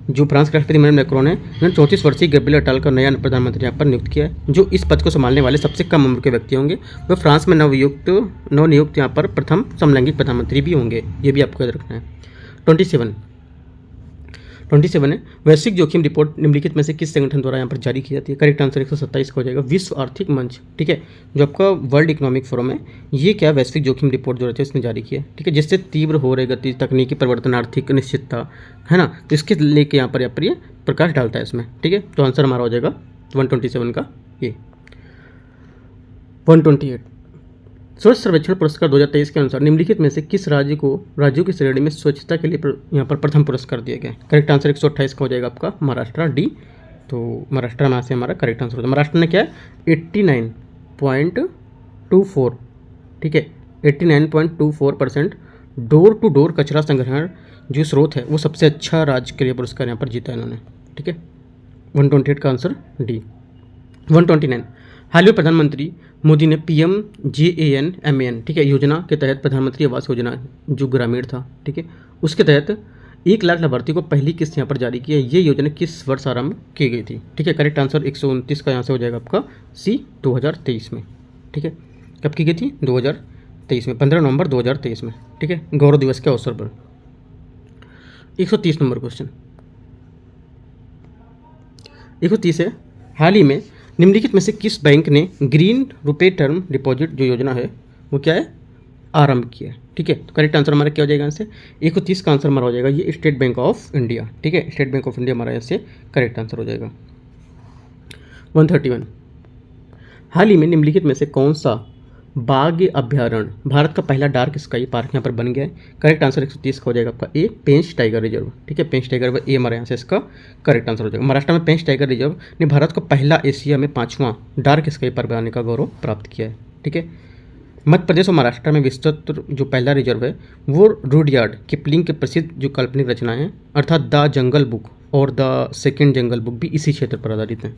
जो फ्रांस के राष्ट्रपति इमैनुअल मैक्रोन है, उन्होंने 34 वर्षीय गैब्रियल अटाल का नया प्रधानमंत्री यहाँ पर नियुक्त किया है। जो इस पद को संभालने वाले सबसे कम उम्र के व्यक्ति होंगे, वह फ्रांस में नवनियुक्त यहाँ पर प्रथम समलैंगिक प्रधानमंत्री भी होंगे, ये भी आपको याद रखना है। 27 है वैश्विक जोखिम रिपोर्ट निम्नलिखित में से किस संगठन द्वारा यहाँ पर जारी की जाती है? करेक्ट आंसर 127 का हो जाएगा विश्व आर्थिक मंच। ठीक है, जो आपका वर्ल्ड इकोनॉमिक फोरम है, ये क्या वैश्विक जोखिम रिपोर्ट जो रहती है इसने जारी की है। ठीक है, जिससे तीव्र हो रही गति, तकनीकी परिवर्तन, आर्थिक अनिश्चितता है ना, तो इसके लेके यहाँ पर ये प्रकाश डालता है इसमें। ठीक है, तो आंसर हमारा हो जाएगा 127 का ये। 128 स्वच्छ सर्वेक्षण पुरस्कार 2023 के अनुसार निम्नलिखित में से किस राज्यों की श्रेणी में स्वच्छता के लिए यहाँ पर प्रथम पुरस्कार दिया गया? करेक्ट आंसर 128 का हो जाएगा आपका महाराष्ट्र, डी। तो महाराष्ट्र में से हमारा करेक्ट आंसर होता है। महाराष्ट्र ने क्या है 89.24, ठीक है, 89.24% डोर टू डोर कचरा संग्रहण जो स्रोत है वो सबसे अच्छा राज्य के लिए पुरस्कार यहाँ पर जीता है इन्होंने। ठीक है, 128 का आंसर डी। 129 हाल ही प्रधानमंत्री मोदी ने PMJAN-MAN ठीक है योजना के तहत प्रधानमंत्री आवास योजना जो ग्रामीण था, ठीक है, उसके तहत 1 लाख लाभार्थी को पहली किस्त यहाँ पर जारी की है। ये योजना किस वर्ष आरंभ की गई थी? ठीक है, करेक्ट आंसर 129 का यहाँ से हो जाएगा आपका सी, 2023 में। ठीक है, कब की गई थी? 2023 में, 15 नवंबर 2023 में। ठीक है, गौरव दिवस के अवसर पर। 130 नंबर क्वेश्चन 130 है हाल ही में निम्नलिखित में से किस बैंक ने ग्रीन रुपे टर्म डिपॉजिट जो योजना है वो क्या है आरंभ किया है? ठीक है, तो करेक्ट आंसर हमारा क्या हो जाएगा यहाँ से 130 का आंसर हमारा हो जाएगा ये स्टेट बैंक ऑफ इंडिया। ठीक है, स्टेट बैंक ऑफ इंडिया हमारा यहाँ से करेक्ट आंसर हो जाएगा। 131 हाल ही में निम्नलिखित में से कौन सा बाघ अभ्यारण्य, भारत का पहला डार्क स्काई पार्क यहाँ पर बन गया है। करेक्ट आंसर 130 का हो जाएगा आपका ए, पेंच टाइगर रिजर्व। ठीक है, पेंच टाइगर रिजर्व ए हमारे यहाँ से इसका करेक्ट आंसर हो जाएगा। महाराष्ट्र में पेंच टाइगर रिजर्व ने भारत को पहला एशिया में 5वां डार्क स्काई पार्क बनाने का गौरव प्राप्त किया है। ठीक है, मध्य प्रदेश और महाराष्ट्र में विस्तृत जो पहला रिजर्व है वो रुडयार्ड किपलिंग के प्रसिद्ध जो काल्पनिक रचनाएं हैं अर्थात द जंगल बुक और द सेकेंड जंगल बुक भी इसी क्षेत्र पर आधारित हैं।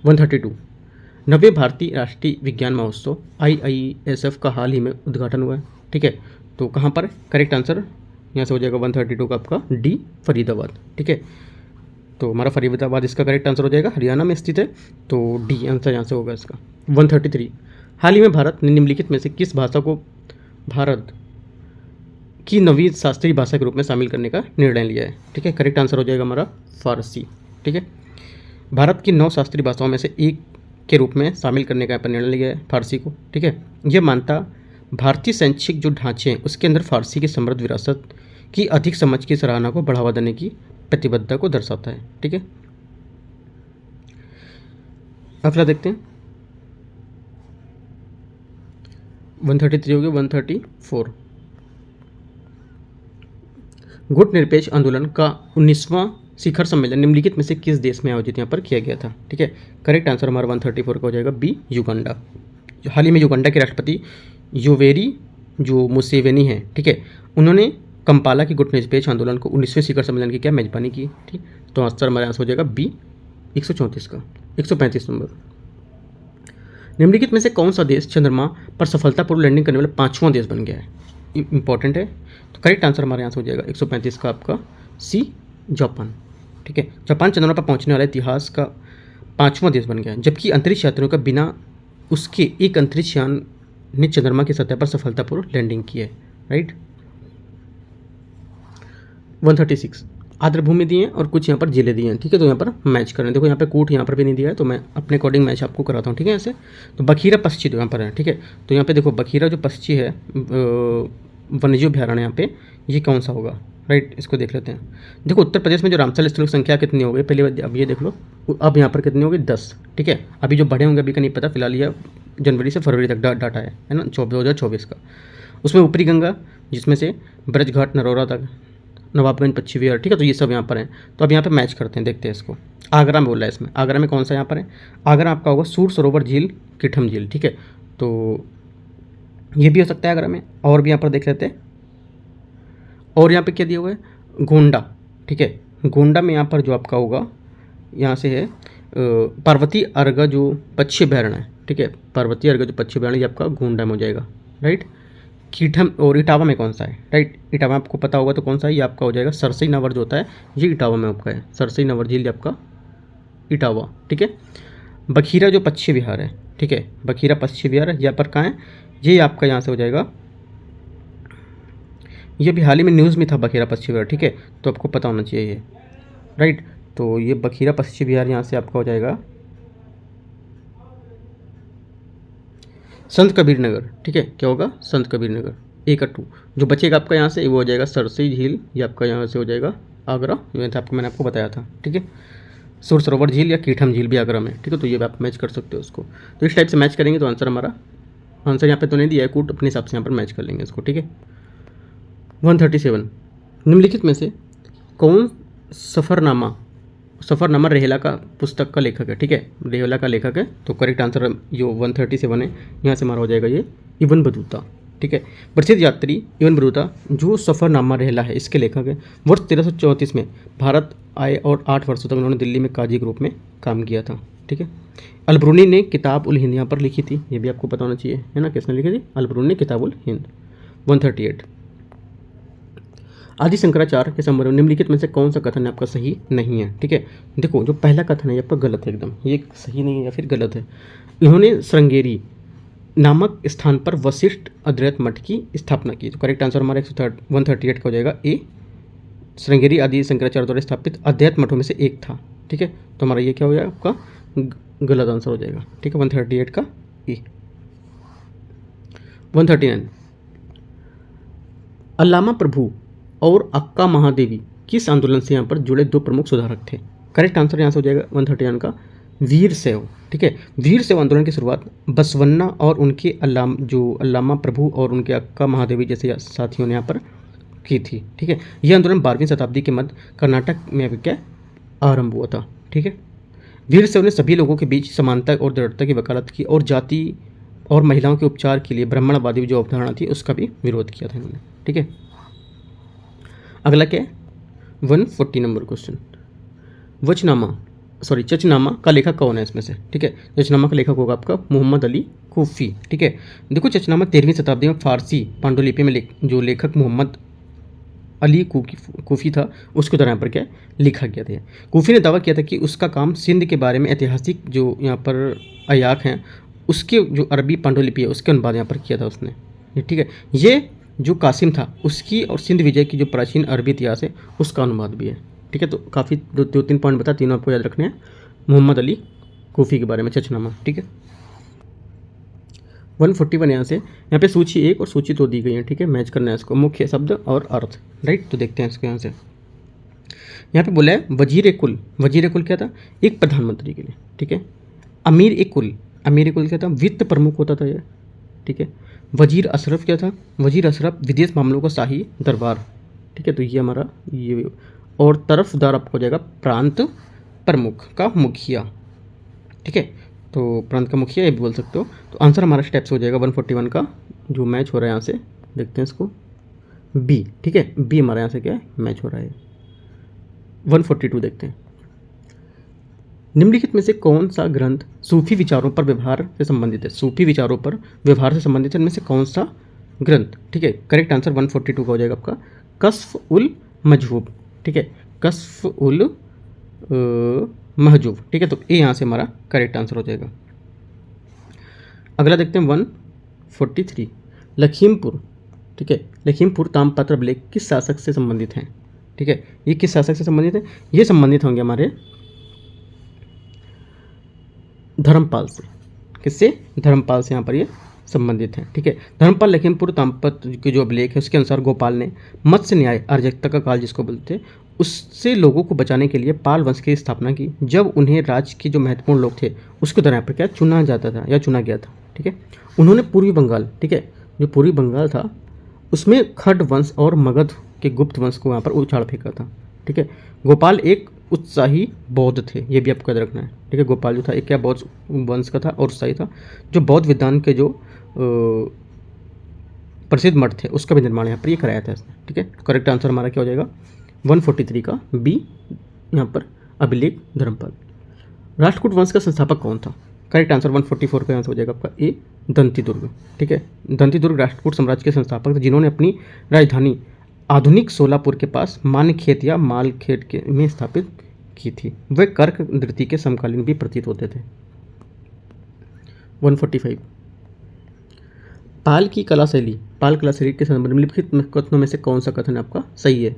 132 नवे भारतीय राष्ट्रीय विज्ञान महोत्सव IISF का हाल ही में उद्घाटन हुआ है। ठीक है, तो कहाँ पर? करेक्ट आंसर यहाँ से हो जाएगा 132 का आपका डी, फरीदाबाद। ठीक है, तो हमारा फरीदाबाद इसका करेक्ट आंसर हो जाएगा, हरियाणा में स्थित है, तो डी आंसर यहाँ से होगा इसका। 133 हाल ही में भारत ने निम्नलिखित में से किस भाषा को भारत की नवीन शास्त्रीय भाषा के रूप में शामिल करने का निर्णय लिया है? ठीक है, करेक्ट आंसर हो जाएगा हमारा फारसी। ठीक है, भारत की 9 शास्त्रीय भाषाओं में से एक के रूप में शामिल करने का यहाँ पर निर्णय लिया है फारसी को। ठीक है, यह मानता भारतीय शैक्षिक जो ढांचे हैं उसके अंदर फारसी की समृद्ध विरासत की अधिक समझ की सराहना को बढ़ावा देने की प्रतिबद्धता को दर्शाता है। ठीक है, अगला देखते हैं 133 हो गया। 134 गुट निरपेक्ष आंदोलन का 19वां शिखर सम्मेलन निम्नलिखित में से किस देश में आयोजित यहाँ पर किया गया था? ठीक है, करेक्ट आंसर हमारा 134 का हो जाएगा बी, युगांडा। हाल ही में युगांडा के राष्ट्रपति योवेरी जो मुसेवेनी है, ठीक है, उन्होंने कंपाला की गुट निरपेक्ष आंदोलन को 19वें शिखर सम्मेलन की क्या मेजबानी की? ठीक, तो आंसर हमारे आंसर हो जाएगा बी 134 का। 135 नंबर निम्नलिखित में से कौन सा देश चंद्रमा पर सफलतापूर्वक लैंडिंग करने वाला 5वां देश बन गया है? इंपॉर्टेंट है, तो करेक्ट आंसर हमारे यहाँ से हो जाएगा 135 का आपका सी, जापान। ठीक है, जापान चंद्रमा पर पहुंचने वाला इतिहास का 5वां देश बन गया है, जबकि अंतरिक्ष यात्रियों का बिना उसके एक अंतरिक्ष यान ने चंद्रमा की सतह पर सफलतापूर्वक लैंडिंग की है। राइट। 136 आर्द्रभूमि दिए हैं और कुछ यहाँ पर जिले दिए हैं। ठीक है, तो यहाँ पर मैच करें। देखो यहाँ पे कूट यहाँ पर भी नहीं दिया है, तो मैं अपने अकॉर्डिंग मैच आपको कराता हूँ। ठीक है, ऐसे तो बखीरा पक्षी तो यहाँ पर है। ठीक है, तो यहाँ पे देखो बखीरा जो पक्षी है वन्यजीव अभ्यारण्य यहाँ पे ये कौन सा होगा? राइट, इसको देख लेते हैं। देखो उत्तर प्रदेश में जो रामसर स्थलों की संख्या कितनी हो गई पहले, अब ये देख लो, अब यहाँ पर कितनी होगी? 10। ठीक है, अभी जो बढ़े होंगे अभी का नहीं पता, फिलहाल ये जनवरी से फरवरी तक डाटा है ना, 2024 का। उसमें ऊपरी गंगा जिसमें से ब्रजघाट नरौरा तक, नवाबगंज, पश्चिमी बिहार। ठीक है, तो ये सब यहाँ पर हैं। तो अब यहाँ पे मैच करते हैं, देखते हैं इसको। आगरा में बोल रहा है, इसमें आगरा में कौन सा यहाँ पर है? आगरा आपका होगा सूर सरोवर झील, किठम झील। ठीक है, तो ये भी हो सकता है आगरा में। और भी यहाँ पर देख लेते हैं, और यहाँ पे क्या दिया हुआ है? गोंडा। ठीक है, गोंडा में यहाँ पर जो आपका होगा यहाँ से है पार्वती अर्घ जो पश्चिमी अभ्यारण्य है। ठीक है, पार्वती अर्घ जो पश्चिमी अभ्यारण्य ये आपका गोंडा में हो जाएगा। राइट, कीठम और इटावा में कौन सा है? राइट, इटावा आपको पता होगा तो कौन सा है? ये आपका हो जाएगा सरसई नवर जो होता है ये इटावा में आपका है, सरसई नवर झील आपका इटावा। ठीक है, बखीरा जो पश्चिमी बिहार है। ठीक है, बखीरा पश्चिमी बिहार है, यहाँ पर कहाँ है? ये आपका यहाँ से हो जाएगा, ये भी हाल ही में न्यूज़ में था बखीरा पश्चिमी बिहार। ठीक है, तो आपको पता होना चाहिए ये। राइट, तो ये बखीरा पश्चिमी बिहार यहाँ से आपका हो जाएगा संत कबीर नगर। ठीक है, क्या होगा? संत कबीर नगर। 1 और 2 जो बचेगा आपका यहाँ से वो हो जाएगा सरसई झील, ये आपका यहाँ से हो जाएगा आगरा, मैंने आपको बताया था। ठीक है, सुर सरोवर झील या कीठम झील भी आगरा में। ठीक है, तो ये आप मैच कर सकते हो उसको। तो इस टाइप से मैच करेंगे तो आंसर हमारा, आंसर यहाँ पे तो नहीं दिया है, कूट अपने हिसाब से यहाँ पर मैच कर लेंगे इसको। ठीक है, 137 निम्नलिखित में से कौन सफ़रनामा रेहला का पुस्तक का लेखक है? ठीक है, रेहला का लेखक है, तो करेक्ट आंसर जो 137 है यहाँ से हमारा हो जाएगा ये इब्न बतूता। ठीक है, प्रसिद्ध यात्री इब्न बतूता जो सफ़रनामा रेहला है इसके लेखक है। वर्ष 1334 में भारत आए और 8 वर्षों तक उन्होंने दिल्ली में काजी के रूप में काम किया था। ठीक है, अलबरूनी ने किताब उल हिंद यहाँ पर लिखी थी, ये भी आपको पता होना चाहिए, है ना, किसने लिखी थी? अलबरूनी ने किताब उल हिंद। 138 आदि शंकराचार्य के संबंध में निम्नलिखित में से कौन सा कथन आपका सही नहीं है? ठीक है, देखो जो पहला कथन है आपका गलत है एकदम, ये सही नहीं है या फिर गलत है। इन्होंने श्रृंगेरी नामक स्थान पर वशिष्ठ अद्वैत मठ की स्थापना की, तो करेक्ट आंसर हमारा 138 का हो जाएगा ए, श्रृंगेरी आदि शंकराचार्य द्वारा स्थापित अद्वैत मठों में से एक था। ठीक है, तो हमारा ये क्या हो जाएगा आपका गलत आंसर हो जाएगा। ठीक है, 138 का ए। 139 अल्लामा प्रभु और अक्का महादेवी किस आंदोलन से यहाँ पर जुड़े 2 प्रमुख सुधारक थे? करेक्ट आंसर यहाँ से हो जाएगा 131 का वीर शैव, ठीक है। वीर शैव आंदोलन की शुरुआत बसवन्ना और उनके अल्लामा प्रभु और उनके अक्का महादेवी जैसे साथियों ने यहाँ पर की थी, ठीक है। यह आंदोलन 12वीं शताब्दी के मध्य कर्नाटक में क्या आरंभ हुआ था, ठीक है। वीर शैव ने सभी लोगों के बीच समानता और दृढ़ता की वकालत की और जाति और महिलाओं के उपचार के लिए ब्राह्मणवादी जो अवधारणा थी उसका भी विरोध किया था इन्होंने, ठीक है। अगला क्या है 140 नंबर क्वेश्चन, चचनामा का लेखक कौन है इसमें से, ठीक है। चचनामा का लेखक होगा आपका मोहम्मद अली कूफी, ठीक है। देखो चचनामा 13वीं शताब्दी में फारसी पांडुलिपि में जो लेखक मोहम्मद अली कूफी था उसके दौरान पर क्या लिखा गया था। कूफी ने दावा किया था कि उसका काम सिंध के बारे में ऐतिहासिक जो यहाँ पर अयाक हैं उसके जो अरबी पांडुलिपि है उसके अनुवाद यहाँ पर किया था उसने, ठीक है। ये जो कासिम था उसकी और सिंध विजय की जो प्राचीन अरबी इतिहास है उसका अनुवाद भी है, ठीक है। तो काफ़ी दो तीन पॉइंट बता, तीनों आपको याद रखने हैं मोहम्मद अली कूफी के बारे में चचनामा, ठीक है। 141 यहाँ पे सूची 1 और सूची 2 दी गई है, ठीक है। मैच करना है इसको, मुख्य शब्द और अर्थ, राइट। तो देखते हैं इसको यहाँ से। यहाँ पे बोला है वजीर कुल क्या था, एक प्रधानमंत्री के लिए, ठीक है। अमीर कुल क्या था, वित्त प्रमुख होता था ये, ठीक है। वजीर अशरफ क्या था, वजीर अशरफ विदेश मामलों का शाही दरबार, ठीक है। तो ये हमारा ये, और तरफदार आपको हो जाएगा प्रांत प्रमुख का मुखिया, ठीक है। तो प्रांत का मुखिया ये भी बोल सकते हो। तो आंसर हमारा स्टेप्स हो जाएगा 141 का जो मैच हो रहा है यहाँ से, देखते हैं इसको बी, ठीक है। बी हमारा यहाँ से क्या है मैच हो रहा है। 142 देखते हैं, निम्नलिखित में से कौन सा ग्रंथ सूफी विचारों पर व्यवहार से संबंधित है, सूफी विचारों पर व्यवहार से संबंधित है, इनमें से कौन सा ग्रंथ, ठीक है। करेक्ट आंसर 142 का हो जाएगा आपका कश्फ उल महजूब, ठीक है। कश्फ उल महजूब, ठीक है। तो ये यहाँ से हमारा करेक्ट आंसर हो जाएगा। अगला देखते हैं 143 लखीमपुर, ठीक है। लखीमपुर ताम्रपत्र अभिलेख किस शासक से संबंधित हैं, ठीक है। ये किस शासक से संबंधित है, ये संबंधित होंगे हमारे धर्मपाल से, किससे, धर्मपाल से यहाँ पर ये संबंधित हैं, ठीक है। धर्मपाल लखीमपुर ताम्रपत्र के जो अभिलेख है उसके अनुसार गोपाल ने मत्स्य न्याय अराजकता का काल जिसको बोलते थे उससे लोगों को बचाने के लिए पाल वंश की स्थापना की, जब उन्हें राज्य के जो महत्वपूर्ण लोग थे उसके दौरान पर क्या चुना जाता था या चुना गया था, ठीक है। उन्होंने पूर्वी बंगाल, ठीक है, जो पूर्वी बंगाल था उसमें खड वंश और मगध के गुप्त वंश को वहाँ पर उछाल फेंका था, ठीक है। गोपाल एक उत्साही बौद्ध थे, ये भी आपको याद रखना है, ठीक है। गोपाल जो था एक क्या बौद्ध वंश का था और उत्साही था, जो बौद्ध विद्वान के जो प्रसिद्ध मठ थे उसका भी निर्माण यहाँ पर ये कराया था इसने, ठीक है। करेक्ट आंसर हमारा क्या हो जाएगा 143 का बी यहाँ पर अभिलेख धर्मपाल। राष्ट्रकूट वंश का संस्थापक कौन था, करेक्ट आंसर 144 का आंसर हो जाएगा आपका ए दंतीदुर्ग, ठीक है। दंतीदुर्ग राष्ट्रकूट साम्राज्य के संस्थापक थे जिन्होंने अपनी राजधानी आधुनिक सोलापुर के पास मानखेत या मालखेत के में स्थापित की थी। वे कर्क नृत्य के समकालीन भी प्रतीत होते थे। 145 पाल कला शैली के संबंध में निम्नलिखित कथनों में से कौन सा कथन आपका सही है।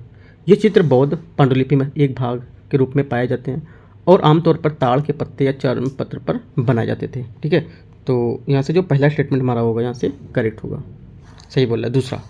ये चित्र बौद्ध पांडुलिपि में एक भाग के रूप में पाए जाते हैं और आमतौर पर ताड़ के पत्ते या चर्म पत्र पर बनाए जाते थे, ठीक है। तो यहाँ से जो पहला स्टेटमेंट हमारा होगा यहाँ से करेक्ट होगा, सही बोल रहा है। दूसरा,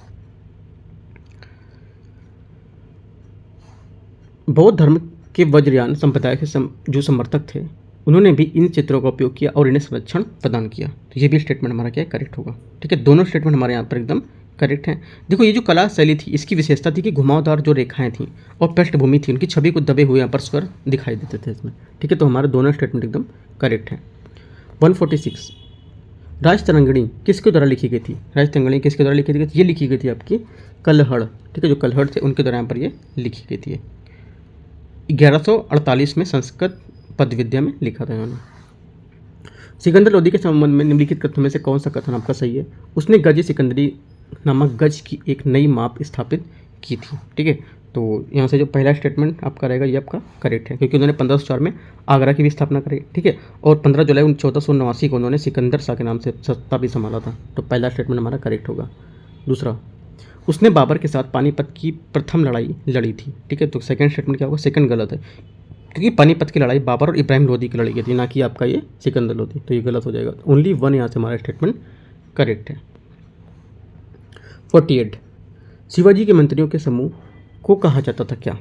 बौद्ध धर्म के वज्रयान संप्रदाय के जो समर्थक थे उन्होंने भी इन चित्रों का उपयोग किया और इन्हें संरक्षण प्रदान किया। तो ये भी स्टेटमेंट हमारा क्या है करेक्ट होगा, ठीक है। दोनों स्टेटमेंट हमारे यहाँ पर एकदम करेक्ट हैं। देखो ये जो कला शैली थी इसकी विशेषता थी कि घुमावदार जो रेखाएं थी और पृष्ठभूमि थी उनकी छवि को दबे हुए यहाँ पर स्वर दिखाई देते थे इसमें, ठीक है। तो हमारे दोनों स्टेटमेंट एकदम करेक्ट हैं। 146 राजतरंगिणी किसके द्वारा लिखी गई थी, राजतरंगिणी किसके द्वारा लिखी गई थी, ये लिखी गई थी आपकी कल्हड़, ठीक है। जो कल्हड़ थे उनके द्वारा यहाँ पर ये लिखी गई थी। 1148 में संस्कृत पद विद्या में लिखा था इन्होंने। सिकंदर लोदी के संबंध में निम्नलिखित कथनों में से कौन सा कथन आपका सही है। उसने गज सिकंदरी नामक गज की एक नई माप स्थापित की थी, ठीक है। तो यहाँ से जो पहला स्टेटमेंट आपका रहेगा ये आपका करेक्ट है क्योंकि उन्होंने 1504 में आगरा की भी स्थापना करी, ठीक है। और 15 जुलाई 1489 को उन्होंने सिकंदर शाह के नाम से सत्ता भी संभाला था। तो पहला स्टेटमेंट हमारा करेक्ट होगा। दूसरा, उसने बाबर के साथ पानीपत की प्रथम लड़ाई लड़ी थी, ठीक है। तो सेकंड स्टेटमेंट क्या होगा, सेकंड गलत है क्योंकि पानीपत की लड़ाई बाबर और इब्राहिम लोदी की लड़ी गई थी, ना कि आपका ये सिकंदर लोदी। तो ये गलत हो जाएगा। ओनली वन यहाँ से हमारा स्टेटमेंट करेक्ट है। 48 शिवाजी के मंत्रियों के समूह को कहा जाता था क्या,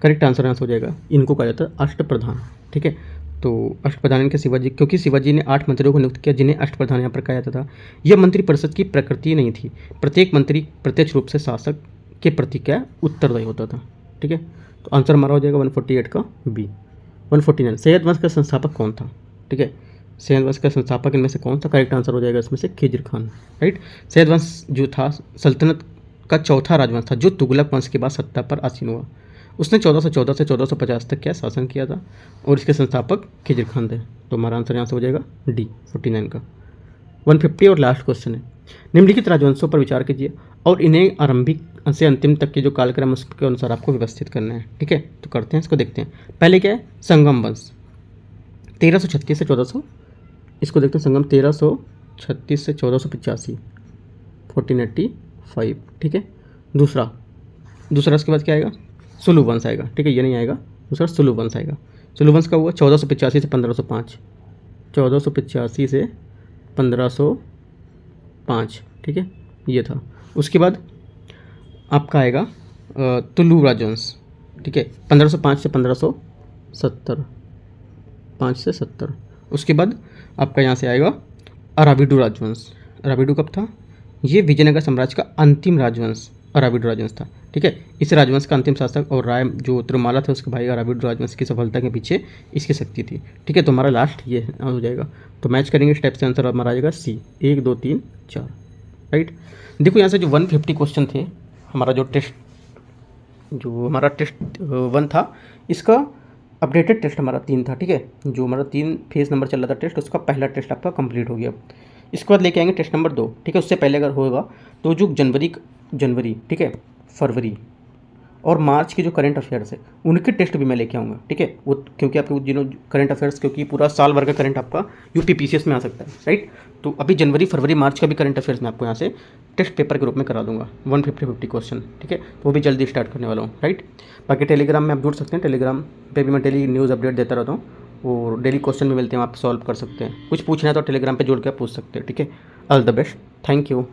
करेक्ट आंसर यहाँ से हो जाएगा इनको कहा जाता है अष्टप्रधान, ठीक है। तो अष्टप्रधान के शिवाजी, क्योंकि शिवाजी ने 8 मंत्रियों को नियुक्त किया जिन्हें अष्टप्रधान यहाँ पर कहा जाता था। यह मंत्रिपरिषद की प्रकृति नहीं थी, प्रत्येक मंत्री प्रत्यक्ष रूप से शासक के प्रति क्या उत्तरदायी होता था। ठीक है, तो आंसर हमारा हो जाएगा 148 का बी। 149 सैयद वंश का संस्थापक कौन था। ठीक है, सैयद वंश का संस्थापक इनमें से कौन सा, करेक्ट आंसर हो जाएगा इसमें से खिज्र खान। राइट, सैयद वंश जो था सल्तनत का चौथा राजवंश था जो तुगलक वंश के बाद सत्ता पर आसीन हुआ। उसने 1414 से 1450 तक क्या शासन किया था और इसके संस्थापक खिज्र खान थे। तो हमारा आंसर यहाँ से हो जाएगा डी 49 का। 150 और लास्ट क्वेश्चन है, निम्नलिखित राजवंशों पर विचार कीजिए और इन्हें आरंभिक से अंतिम तक के जो कालक्रम उसके अनुसार आपको व्यवस्थित करना है। ठीक है, तो करते हैं, इसको देखते हैं। पहले क्या है, संगम वंश 1336 से 1400, इसको देखते हैं। संगम 1336 से 1485, 1485। ठीक है, दूसरा इसके बाद क्या आएगा, सुलु वंश आएगा। ठीक है, ये नहीं आएगा, दूसरा सुलु वंश आएगा। सुलु वंश का हुआ 1485 से 1505, 1485 से 1505। ठीक है, ये था। उसके बाद आपका आएगा तुलु राजवंश। ठीक है, 1505 से 1570, 5 से 70। उसके बाद आपका यहाँ से आएगा अराविडु राजवंश। अराविडु कब था, ये विजयनगर साम्राज्य का अंतिम राजवंश अराविडु राजवंश था। ठीक है, इस राजवंश का अंतिम शासक और राय जो तिरुमाला था उसके भाई अराविडु राजवंश की सफलता के पीछे इसकी शक्ति थी। ठीक है, तो हमारा लास्ट ये हो जाएगा। तो मैच करेंगे इस टाइप से, आंसर हमारा आ जाएगा सी 1 2 3 4। राइट, देखो यहाँ से जो 150 क्वेश्चन थे, हमारा जो टेस्ट 1 था, इसका अपडेटेड टेस्ट हमारा 3 था। ठीक है, जो हमारा 3 फेज नंबर चल रहा था टेस्ट, उसका पहला टेस्ट आपका कंप्लीट हो गया। इसके बाद लेके आएंगे टेस्ट नंबर 2। ठीक है, उससे पहले अगर होगा तो जो जनवरी ठीक है, फरवरी और मार्च के जो करंट अफेयर्स है उनके टेस्ट भी मैं लेके आऊँगा। ठीक है, वो क्योंकि आपके जिन्हों करंट अफेयर्स, क्योंकि पूरा साल भर का करंट आपका यूपीपीसीएस में आ सकता है। राइट, तो अभी जनवरी फरवरी मार्च का भी करंट अफेयर्स मैं आपको यहाँ से टेस्ट पेपर के रूप में करा दूंगा 150 क्वेश्चन। ठीक है, तो वो भी जल्दी स्टार्ट करने वाला हूँ। राइट, बाकी टेलीग्राम में आप जुड़ सकते हैं, टेलीग्राम पे भी मैं डेली न्यूज़ अपडेट देता रहता हूँ और डेली क्वेश्चन भी मिलते हैं, आप सॉल्व कर सकते हैं। कुछ पूछना है तो टेलीग्राम पे जुड़ के आप पूछ सकते हैं। ठीक है, all the best, thank you.